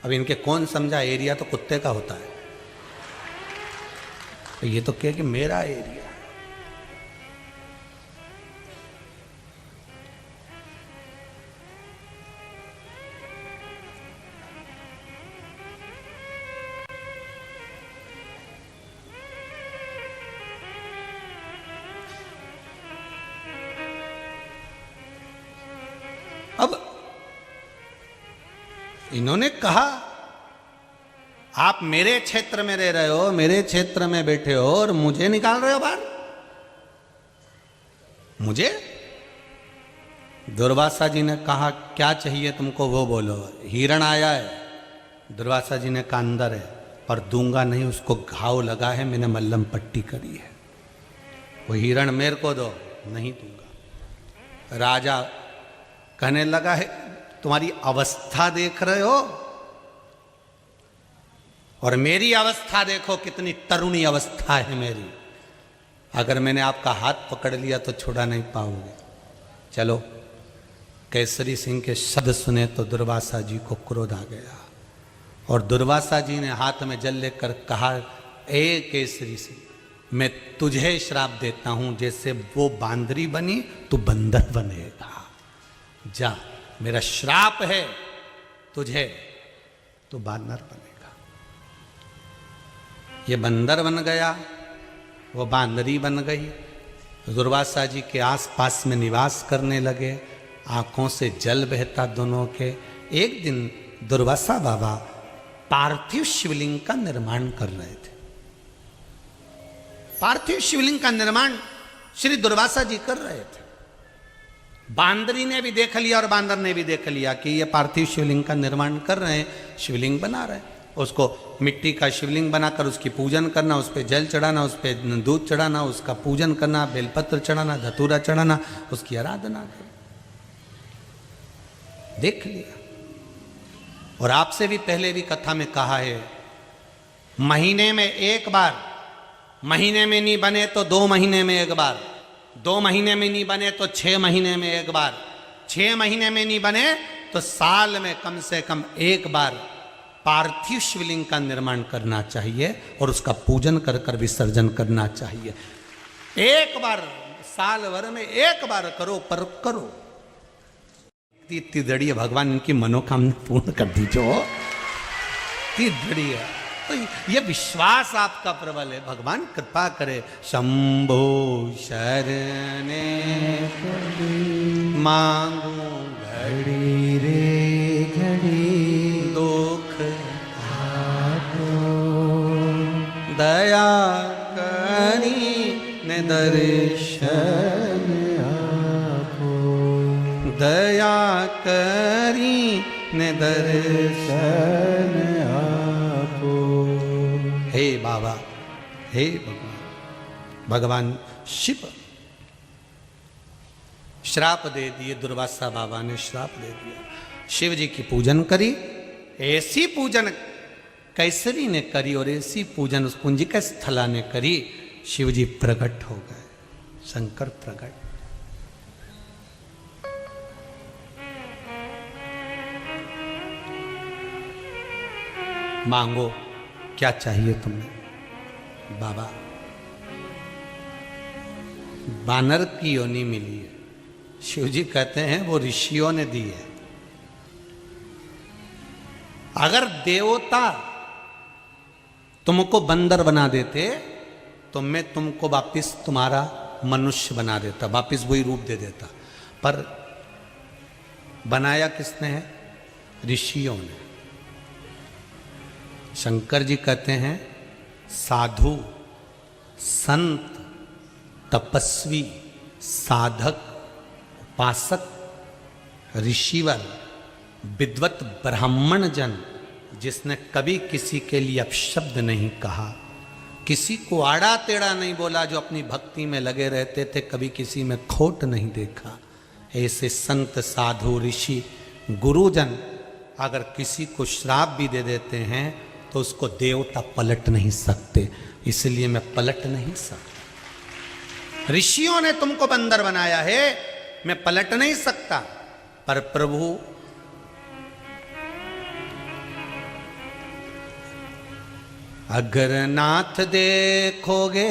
अब इनके कौन समझा, एरिया तो कुत्ते का होता है, तो ये तो कहे कि मेरा एरिया। अब इन्होंने कहा आप मेरे क्षेत्र में रह रहे हो, मेरे क्षेत्र में बैठे हो और मुझे निकाल रहे हो बाहर, मुझे? दुर्वासा जी ने कहा क्या चाहिए तुमको वो बोलो। हिरण आया है, दुर्वासा जी ने कहा अंदर है, पर दूंगा नहीं, उसको घाव लगा है, मैंने मल्लम पट्टी करी है, वो हिरण मेरे को दो, नहीं दूंगा। राजा कहने लगा है तुम्हारी अवस्था देख रहे हो, और मेरी अवस्था देखो, कितनी तरुणी अवस्था है मेरी। अगर मैंने आपका हाथ पकड़ लिया तो छुड़ा नहीं पाओगे। चलो, केसरी सिंह के शब्द सुने तो दुर्वासा जी को क्रोध आ गया, और दुर्वासा जी ने हाथ में जल लेकर कहा, ए केसरी सिंह, मैं तुझे श्राप देता हूं, जैसे वो बांदरी बनी तू बंदर बनेगा। जा, मेरा श्राप है तुझे, तू बांदर बनेगा। ये बंदर बन गया, वो बांदरी बन गई। दुर्वासा जी के आसपास में निवास करने लगे, आंखों से जल बहता दोनों के। एक दिन दुर्वासा बाबा पार्थिव शिवलिंग का निर्माण कर रहे थे। पार्थिव शिवलिंग का निर्माण श्री दुर्वासा जी कर रहे थे। बांदरी ने भी देख लिया और बांदर ने भी देख लिया कि ये पार्थिव शिवलिंग का निर्माण कर रहे हैं, शिवलिंग बना रहे हैं। उसको मिट्टी का शिवलिंग बनाकर उसकी पूजन करना, उस पर जल चढ़ाना, उस पर दूध चढ़ाना, उसका पूजन करना, बेलपत्र चढ़ाना, धतूरा चढ़ाना, उसकी आराधना करना। देख लिया। और आपसे भी पहले भी कथा में कहा है, महीने में एक बार, महीने में नहीं बने तो 2 महीने में एक बार, 2 महीने में नहीं बने तो 6 महीने में एक बार, 6 महीने में नहीं बने तो साल में कम से कम एक बार पार्थिव शिवलिंग का निर्माण करना चाहिए और उसका पूजन कर कर विसर्जन करना चाहिए। एक बार साल भर में एक बार करो, पर करो। इतनी दड़ी है, भगवान इनकी मनोकामना पूर्ण कर दीजो। इतनी दड़ी है, तो ये विश्वास आपका प्रबल है। भगवान कृपा करे। शंभो शरणे मांगू घड़ी रे घड़ी दुख आपो, दया करी ने दर्शन आपो, दया करी ने दर्शन आपो। हे बाबा, हे भगवान, भगवान शिव श्राप दे दिए। दुर्वासा बाबा ने श्राप दे दिया। शिव जी की पूजन करी, ऐसी पूजन कैसरी ने करी और ऐसी पूजन उस पुंजिका स्थला ने करी, शिव जी प्रकट हो गए, शंकर प्रकट। मांगो, क्या चाहिए तुम्हें? बाबा, बानर की योनि मिली है। शिव जी कहते हैं वो ऋषियों ने दी है। अगर देवता तुमको बंदर बना देते तो मैं तुमको वापिस तुम्हारा मनुष्य बना देता, वापिस वही रूप दे देता। पर बनाया किसने है? ऋषियों ने। शंकर जी कहते हैं साधु, संत, तपस्वी, साधक, उपासक, ऋषिवर, विद्वत ब्राह्मण जन, जिसने कभी किसी के लिए अपशब्द नहीं कहा, किसी को आड़ा टेढ़ा नहीं बोला, जो अपनी भक्ति में लगे रहते थे, कभी किसी में खोट नहीं देखा, ऐसे संत, साधु, ऋषि, गुरुजन अगर किसी को श्राप भी दे देते हैं तो उसको देवता पलट नहीं सकते। इसलिए मैं पलट नहीं सकता। ऋषियों ने तुमको बंदर बनाया है, मैं पलट नहीं सकता। पर प्रभु अगर नाथ देखोगे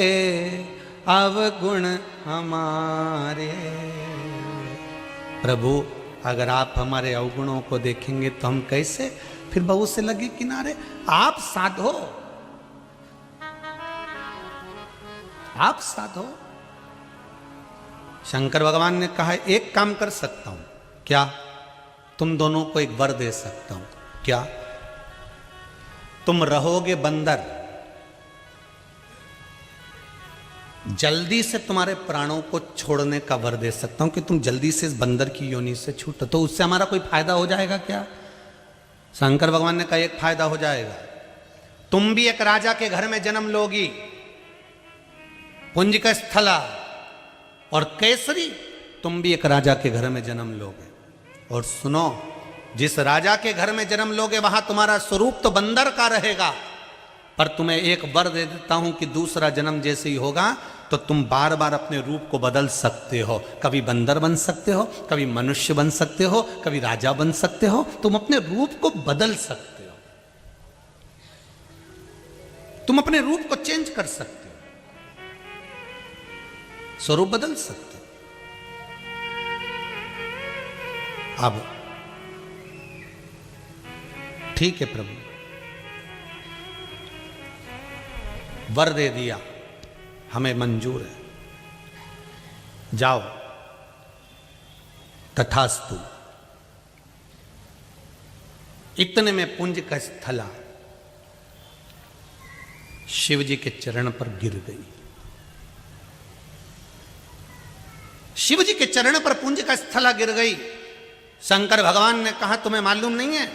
अवगुण हमारे, प्रभु अगर आप हमारे अवगुणों को देखेंगे तो हम कैसे फिर बहू से लगे किनारे। आप साधो, आप साधो। शंकर भगवान ने कहा एक काम कर सकता हूं। क्या? तुम दोनों को एक वर दे सकता हूं। क्या? तुम रहोगे बंदर, जल्दी से तुम्हारे प्राणों को छोड़ने का वर दे सकता हूं कि तुम जल्दी से इस बंदर की योनि से छूटो। तो उससे हमारा कोई फायदा हो जाएगा क्या? शंकर भगवान ने कहा एक फायदा हो जाएगा, तुम भी एक राजा के घर में जन्म लोगी, पुंजिका स्थला, और केसरी तुम भी एक राजा के घर में जन्म लोगे। और सुनो, जिस राजा के घर में जन्म लोगे वहां तुम्हारा स्वरूप तो बंदर का रहेगा, पर तुम्हें एक वर दे देता हूं कि दूसरा जन्म जैसे ही होगा तो तुम बार बार अपने रूप को बदल सकते हो। कभी बंदर बन सकते हो, कभी मनुष्य बन सकते हो, कभी राजा बन सकते हो। तुम अपने रूप को बदल सकते हो, तुम अपने रूप को चेंज कर सकते हो, स्वरूप बदल सकते हो। अब ठीक है प्रभु, वर दे दिया, हमें मंजूर है, जाओ, तथास्तु। इतने में पुंज का स्थला शिव जी के चरण पर गिर गई। शिव जी के चरण पर पुंज का स्थला गिर गई। शंकर भगवान ने कहा, तुम्हें मालूम नहीं है,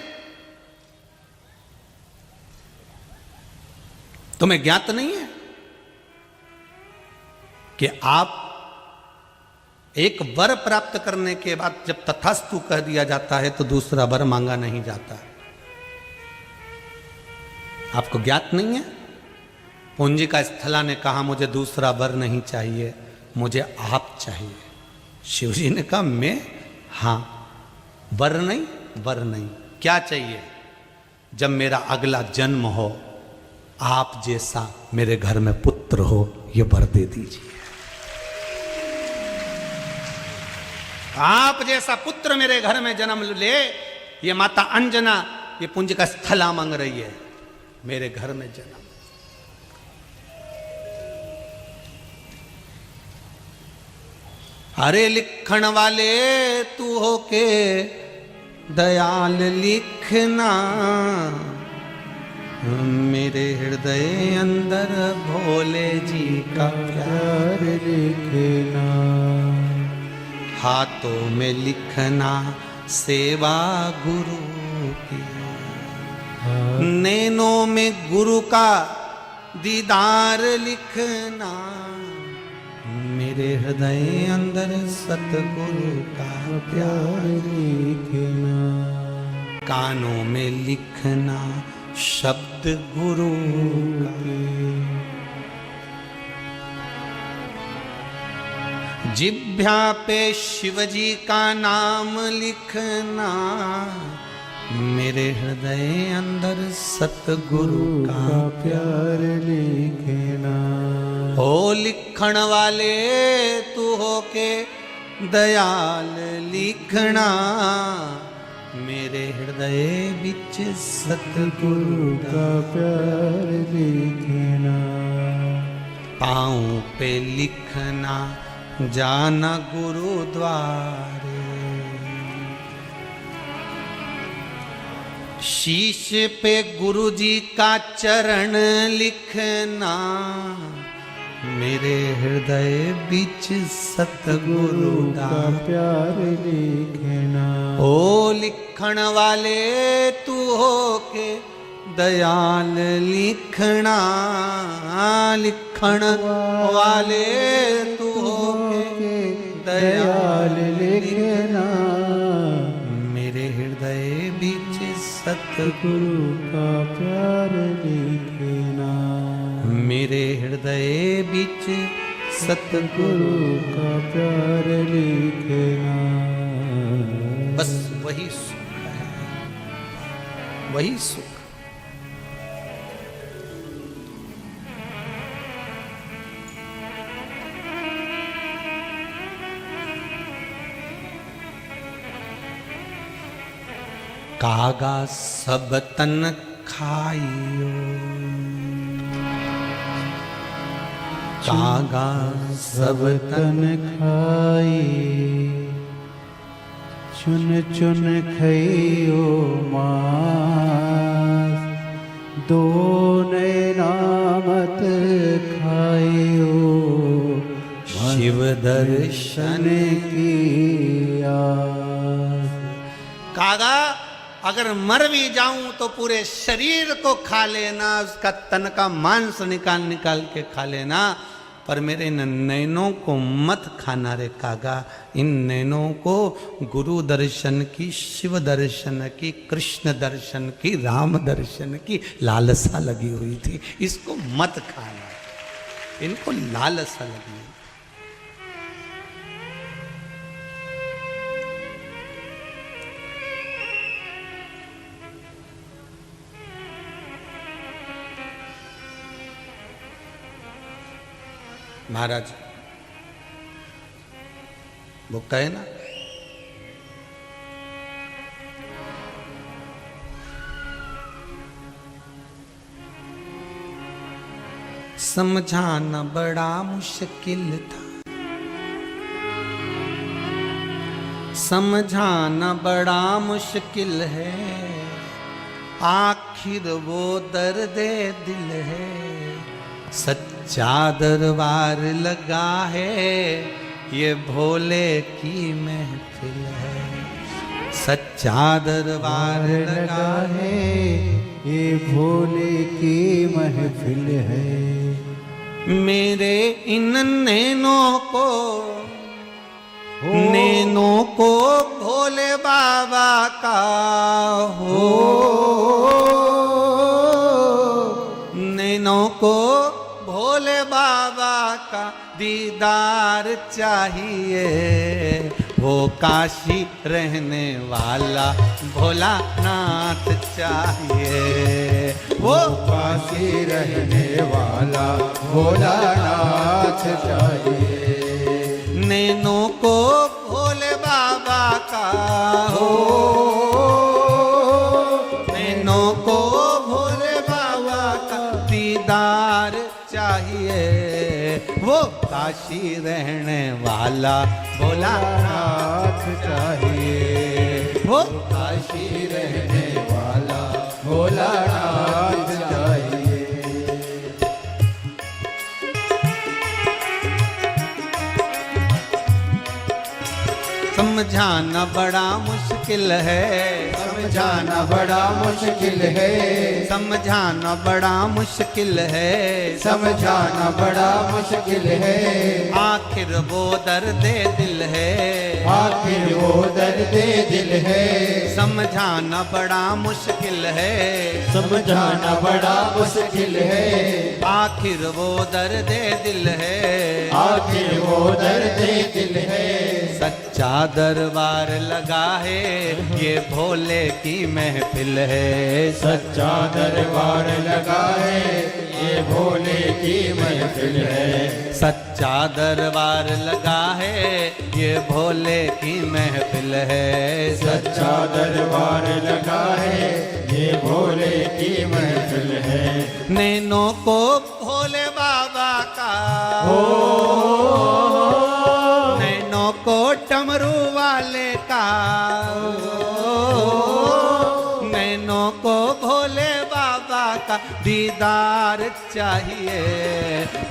तुम्हें ज्ञात नहीं है कि आप एक वर प्राप्त करने के बाद जब तथास्तु कह दिया जाता है तो दूसरा वर मांगा नहीं जाता। आपको ज्ञात नहीं है? पुंजी का स्थला ने कहा, मुझे दूसरा वर नहीं चाहिए, मुझे आप चाहिए। शिवजी ने कहा, मैं? हां, वर नहीं, वर नहीं, क्या चाहिए? जब मेरा अगला जन्म हो, आप जैसा मेरे घर में पुत्र हो, ये वर दे दीजिए। आप जैसा पुत्र मेरे घर में जन्म ले। ये माता अंजना ये पुंज का स्थला मांग रही है, मेरे घर में जन्म। अरे लिखण वाले तू हो के दयाल लिखना, मेरे हृदय अंदर भोले जी का प्यार लिखना। हाथों में लिखना सेवा गुरु की, नैनों में गुरु का दीदार लिखना, मेरे हृदय अंदर सतगुरु का प्यार लिखना। कानों में लिखना शब्द गुरु के, जिह्वा पे शिवजी का नाम लिखना, मेरे हृदय अंदर सतगुरु का प्यार लिखना। ओ लिखण वाले तू हो के दयाल लिखना, मेरे हृदय बिच सतगुरु का प्यार लिखना। पाँव पे लिखना जाना गुरुद्वारे, शीश पे गुरु जी का चरण लिखना, मेरे हृदय बीच सतगुरु का प्यार लिखना। ओ लिखण वाले तू हो के दयाल लिखना, लिखण वाले तू हो के दयाल लिखना, मेरे हृदय बीच सतगुरु का प्यार लिखना, मेरे हृदय बीच सतगुरु का प्यार लिखना। बस वही सुख है, वही सुख। कागा सब तन खाइयो, कागा सब तन खाई, चुन चुन खइयो मांस, दो नामत खाइयो, शिव दर्शन किया। कागा अगर मर भी जाऊं तो पूरे शरीर को खा लेना, उसका तन का मांस निकाल निकाल के खा लेना, पर मेरे इन नैनों को मत खाना रे कागा। इन नैनों को गुरु दर्शन की, शिव दर्शन की, कृष्ण दर्शन की, राम दर्शन की लालसा लगी हुई थी। इसको मत खाना, इनको लालसा लगी। महाराज वो कहे ना, समझाना बड़ा मुश्किल था, समझाना बड़ा मुश्किल है, आखिर वो दर्द दिल है। सच्चा दरबार लगा है, ये भोले की महफिल है। सच्चा दरबार लगा है, ये भोले की महफिल है। मेरे इन नैनों को, नैनों को भोले बाबा का हो, नैनों को भोले बाबा का दीदार चाहिए। वो काशी रहने वाला भोलानाथ चाहिए। वो काशी रहने वाला भोलानाथ चाहिए। नैनों को भोले बाबा का हो, नैनों को भोले बाबा का दीदार चाहिए। वो काशी रहने वाला भोलानाथ चाहिए। वो काशी रहने वाला भोलानाथ चाहिए। समझाना बड़ा मुश्किल है, समझाना बड़ा मुश्किल है, समझाना बड़ा मुश्किल है, समझाना बड़ा मुश्किल है। आखिर वो दर्द दिल है, आखिर वो दर्द दिल है। समझाना बड़ा मुश्किल है, समझाना बड़ा मुश्किल है। आखिर वो दर्द दिल है, आखिर वो दर्द दिल है। सच्चा दरबार लगा है, ये भोले की महफिल है। सच्चा दरबार लगा है, ये भोले की महफिल है। सच्चा दरबार लगा है, ये भोले की महफिल है। सच्चा दरबार लगा है, ये भोले की महफिल है। नैनों को भोले बाबा का हो, नैनों को डमरू वाले का, नैनों को भोले बाबा का दीदार चाहिए।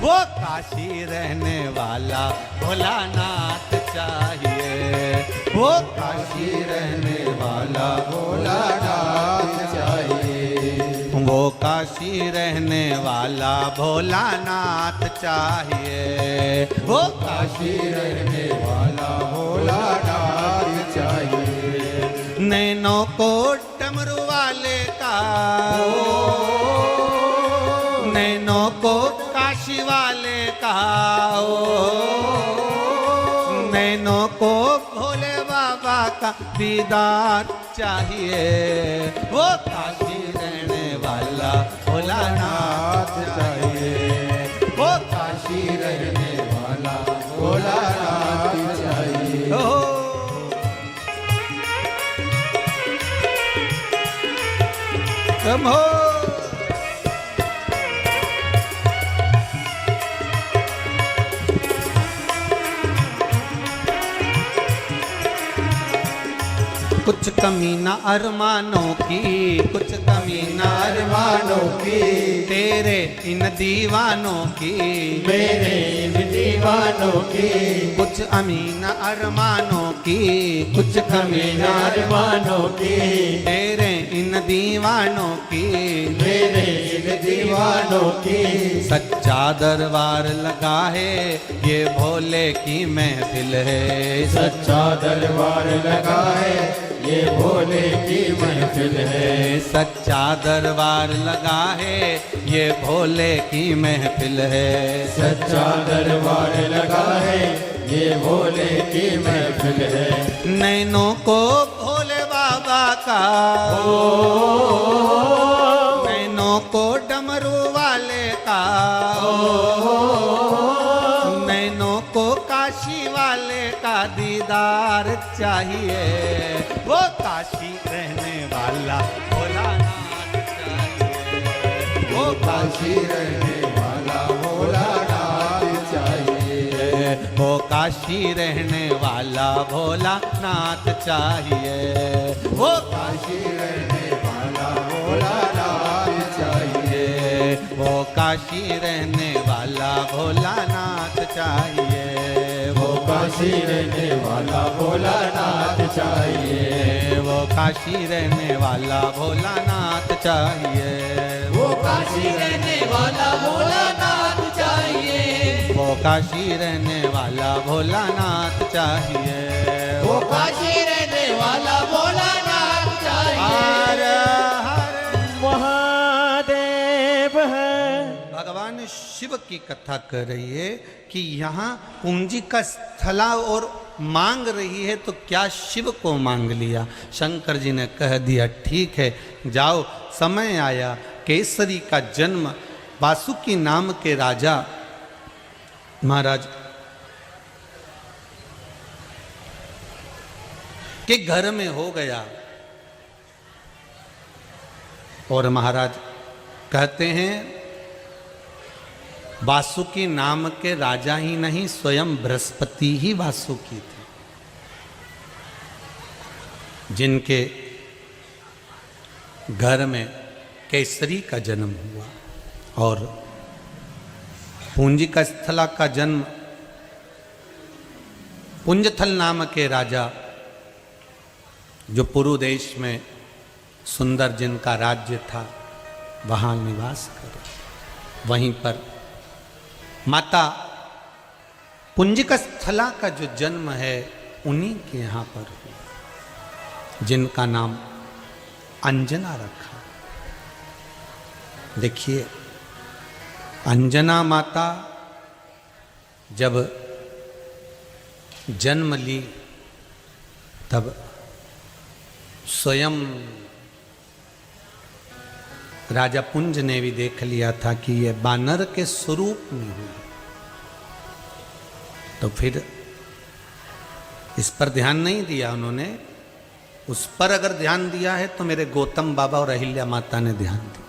वो काशी रहने वाला भोलानाथ चाहिए। वो काशी रहने वाला भोलानाथ चाहिए। वो काशी रहने वाला भोलानाथ चाहिए। वो काशी रहने वाला भोलानाथ चाहिए। नैनों को डमरू वाले का, नैनों को काशी वाले का, नैनों को भोले बाबा का दीदार चाहिए। वो काशी रहने वाला भोलानाथ चाहिए। वो काशी रहने वाला भोलानाथ चाहिए। हो तुम हो कुछ कमी न अरमानों की, कुछ कमी न अरमानों की, तेरे इन दीवानों की, मेरे इन दीवानों की। कुछ अमीन अरमानों की, कुछ कमी अरमानों की, तेरे इन दीवानों की, मेरे इन दीवानों की। सच्चा दरबार लगा है ये भोले की महफिल है, सच्चा दरबार लगा है ये भोले की महफिल है। सच्चा दरबार लगा है ये भोले की महफिल है। सच्चा दरबार लगा है ये भोले की महफिल है। नैनों को भोले बाबा का, नैनों को डमरू वाले का, नैनों को काशी वाले का दीदार चाहिए। वो काशी रहने वाला भोलानाथ चाहिए, वो काशी रहने वाला भोलानाथ चाहिए। वो काशी रहने वाला भोलानाथ चाहिए, वो काशी रहने वाला भोलानाथ चाहिए। वो काशी रहने वाला भोलानाथ चाहिए, वो काशी रहने वाला भोलानाथ चाहिए। वो काशी रहने वाला भोलानाथ चाहिए, वो काशी रहने वाला भोलानाथ चाहिए। वो काशी रहने वाला भोलानाथ चाहिए, वो काशी रहने वाला भोलानाथ चाहिए। हर हर महादेव है। भगवान शिव की कथा कर रही है कि यहाँ पूंजी का स्थला और मांग रही है, तो क्या शिव को मांग लिया। शंकर जी ने कह दिया ठीक है, जाओ, समय आया केसरी का जन्म वासुकी नाम के राजा महाराज के घर में हो गया। और महाराज कहते हैं वासुकी नाम के राजा ही नहीं, स्वयं बृहस्पति ही वासुकी थे, जिनके घर में केसरी का जन्म हुआ। और पूंजी का स्थला का जन्म पुंजथल नाम के राजा, जो पूर्व देश में सुंदर जिनका राज्य था, वहाँ निवास कर, वहीं पर माता पुंजिका स्थला का जो जन्म है उन्हीं के यहाँ पर हुआ, जिनका नाम अंजना रखा। देखिए, अंजना माता जब जन्म ली तब स्वयं राजा पुंज ने भी देख लिया था कि यह बानर के स्वरूप में हुई, तो फिर इस पर ध्यान नहीं दिया उन्होंने। उस पर अगर ध्यान दिया है तो मेरे गौतम बाबा और अहिल्या माता ने ध्यान दिया,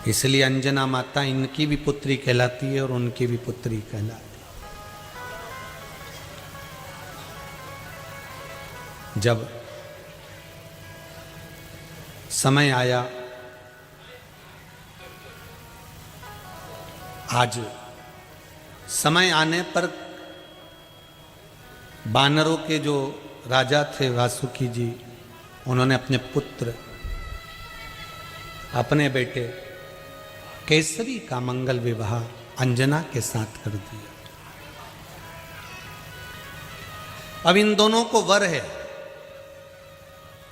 इसलिए अंजना माता इनकी भी पुत्री कहलाती है और उनकी भी पुत्री कहलाती है। जब समय आया, आज समय आने पर बानरों के जो राजा थे वासुकी जी, उन्होंने अपने पुत्र, अपने बेटे केसरी का मंगल विवाह अंजना के साथ कर दिया। अब इन दोनों को वर है,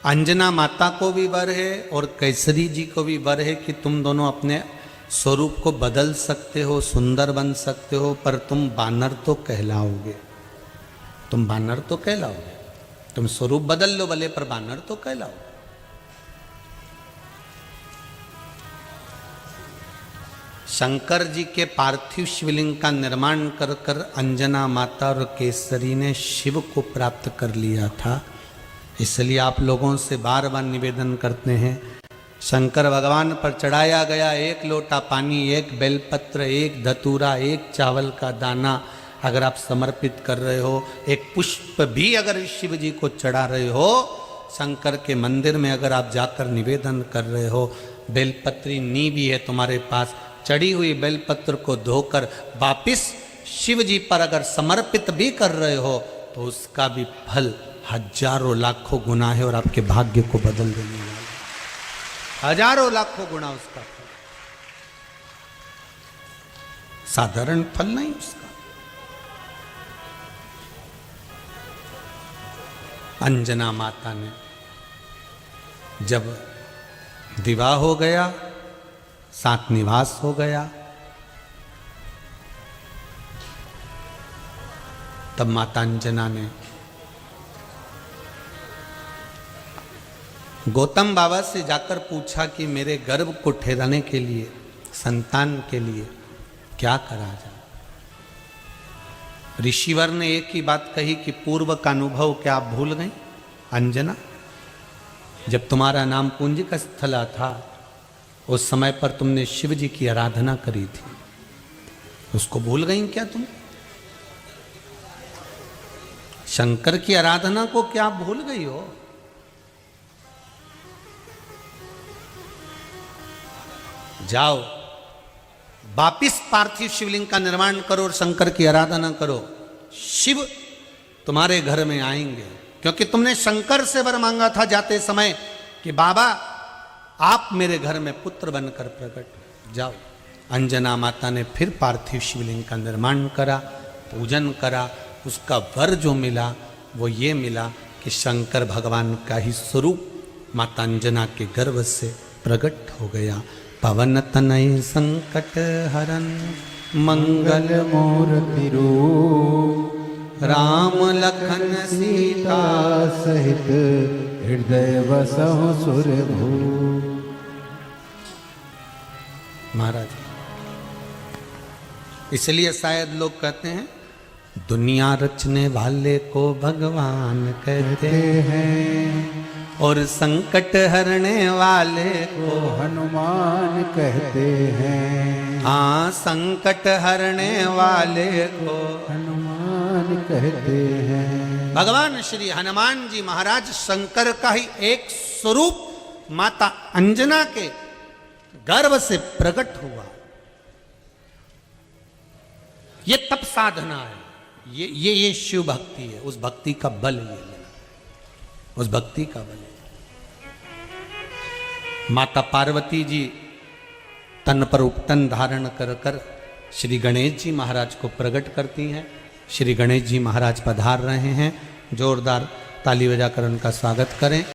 अंजना माता को भी वर है और केसरी जी को भी वर है कि तुम दोनों अपने स्वरूप को बदल सकते हो, सुंदर बन सकते हो, पर तुम बानर तो कहलाओगे, तुम बानर तो कहलाओगे, तुम स्वरूप बदल लो भले, पर बानर तो कहलाओगे। शंकर जी के पार्थिव शिवलिंग का निर्माण कर कर अंजना माता और केसरी ने शिव को प्राप्त कर लिया था। इसलिए आप लोगों से बार बार निवेदन करते हैं, शंकर भगवान पर चढ़ाया गया एक लोटा पानी, एक बेलपत्र, एक धतूरा, एक चावल का दाना अगर आप समर्पित कर रहे हो, एक पुष्प भी अगर शिव जी को चढ़ा रहे हो, शंकर के मंदिर में अगर आप जाकर निवेदन कर रहे हो, बेलपत्री नी भी है तुम्हारे पास, चढ़ी हुई बेलपत्र को धोकर वापिस शिव जी पर अगर समर्पित भी कर रहे हो, तो उसका भी फल हजारों लाखों गुना है और आपके भाग्य को बदल देने वाला है। हजारों लाखों गुना उसका फल, साधारण फल नहीं उसका। अंजना माता ने जब विवाह हो गया, साथ निवास हो गया, तब माता अंजना ने गौतम बाबा से जाकर पूछा कि मेरे गर्भ को ठहराने के लिए, संतान के लिए क्या करा जाए। ऋषिवर ने एक ही बात कही कि पूर्व का अनुभव क्या आप भूल गए अंजना? जब तुम्हारा नाम पुंजिक स्थला था, उस समय पर तुमने शिव जी की आराधना करी थी, उसको भूल गई क्या तुम? शंकर की आराधना को क्या भूल गई हो? जाओ वापिस पार्थिव शिवलिंग का निर्माण करो और शंकर की आराधना करो, शिव तुम्हारे घर में आएंगे। क्योंकि तुमने शंकर से वर मांगा था जाते समय कि बाबा आप मेरे घर में पुत्र बनकर प्रकट जाओ। अंजना माता ने फिर पार्थिव शिवलिंग का निर्माण करा, पूजन करा, उसका वर जो मिला वो ये मिला कि शंकर भगवान का ही स्वरूप माता अंजना के गर्भ से प्रकट हो गया। पवन तनय संकट हरन मंगल मूर्ति रूप, राम लखन सीता सहित हृदय बसहु सुरभू। महाराज, इसलिए शायद लोग कहते हैं दुनिया रचने वाले को भगवान कहते हैं और संकट हरने वाले को हनुमान कहते हैं। हाँ, संकट हरने वाले को हनुमान कहते हैं। भगवान श्री हनुमान जी महाराज शंकर का ही एक स्वरूप माता अंजना के गर्भ से प्रकट हुआ। ये तप साधना है, ये शिव भक्ति है। उस भक्ति का बल ये है, उस भक्ति का बल है। माता पार्वती जी तन पर उपटन धारण कर कर श्री गणेश जी महाराज को प्रकट करती हैं। श्री गणेश जी महाराज पधार रहे हैं, जोरदार ताली बजाकर उनका स्वागत करें।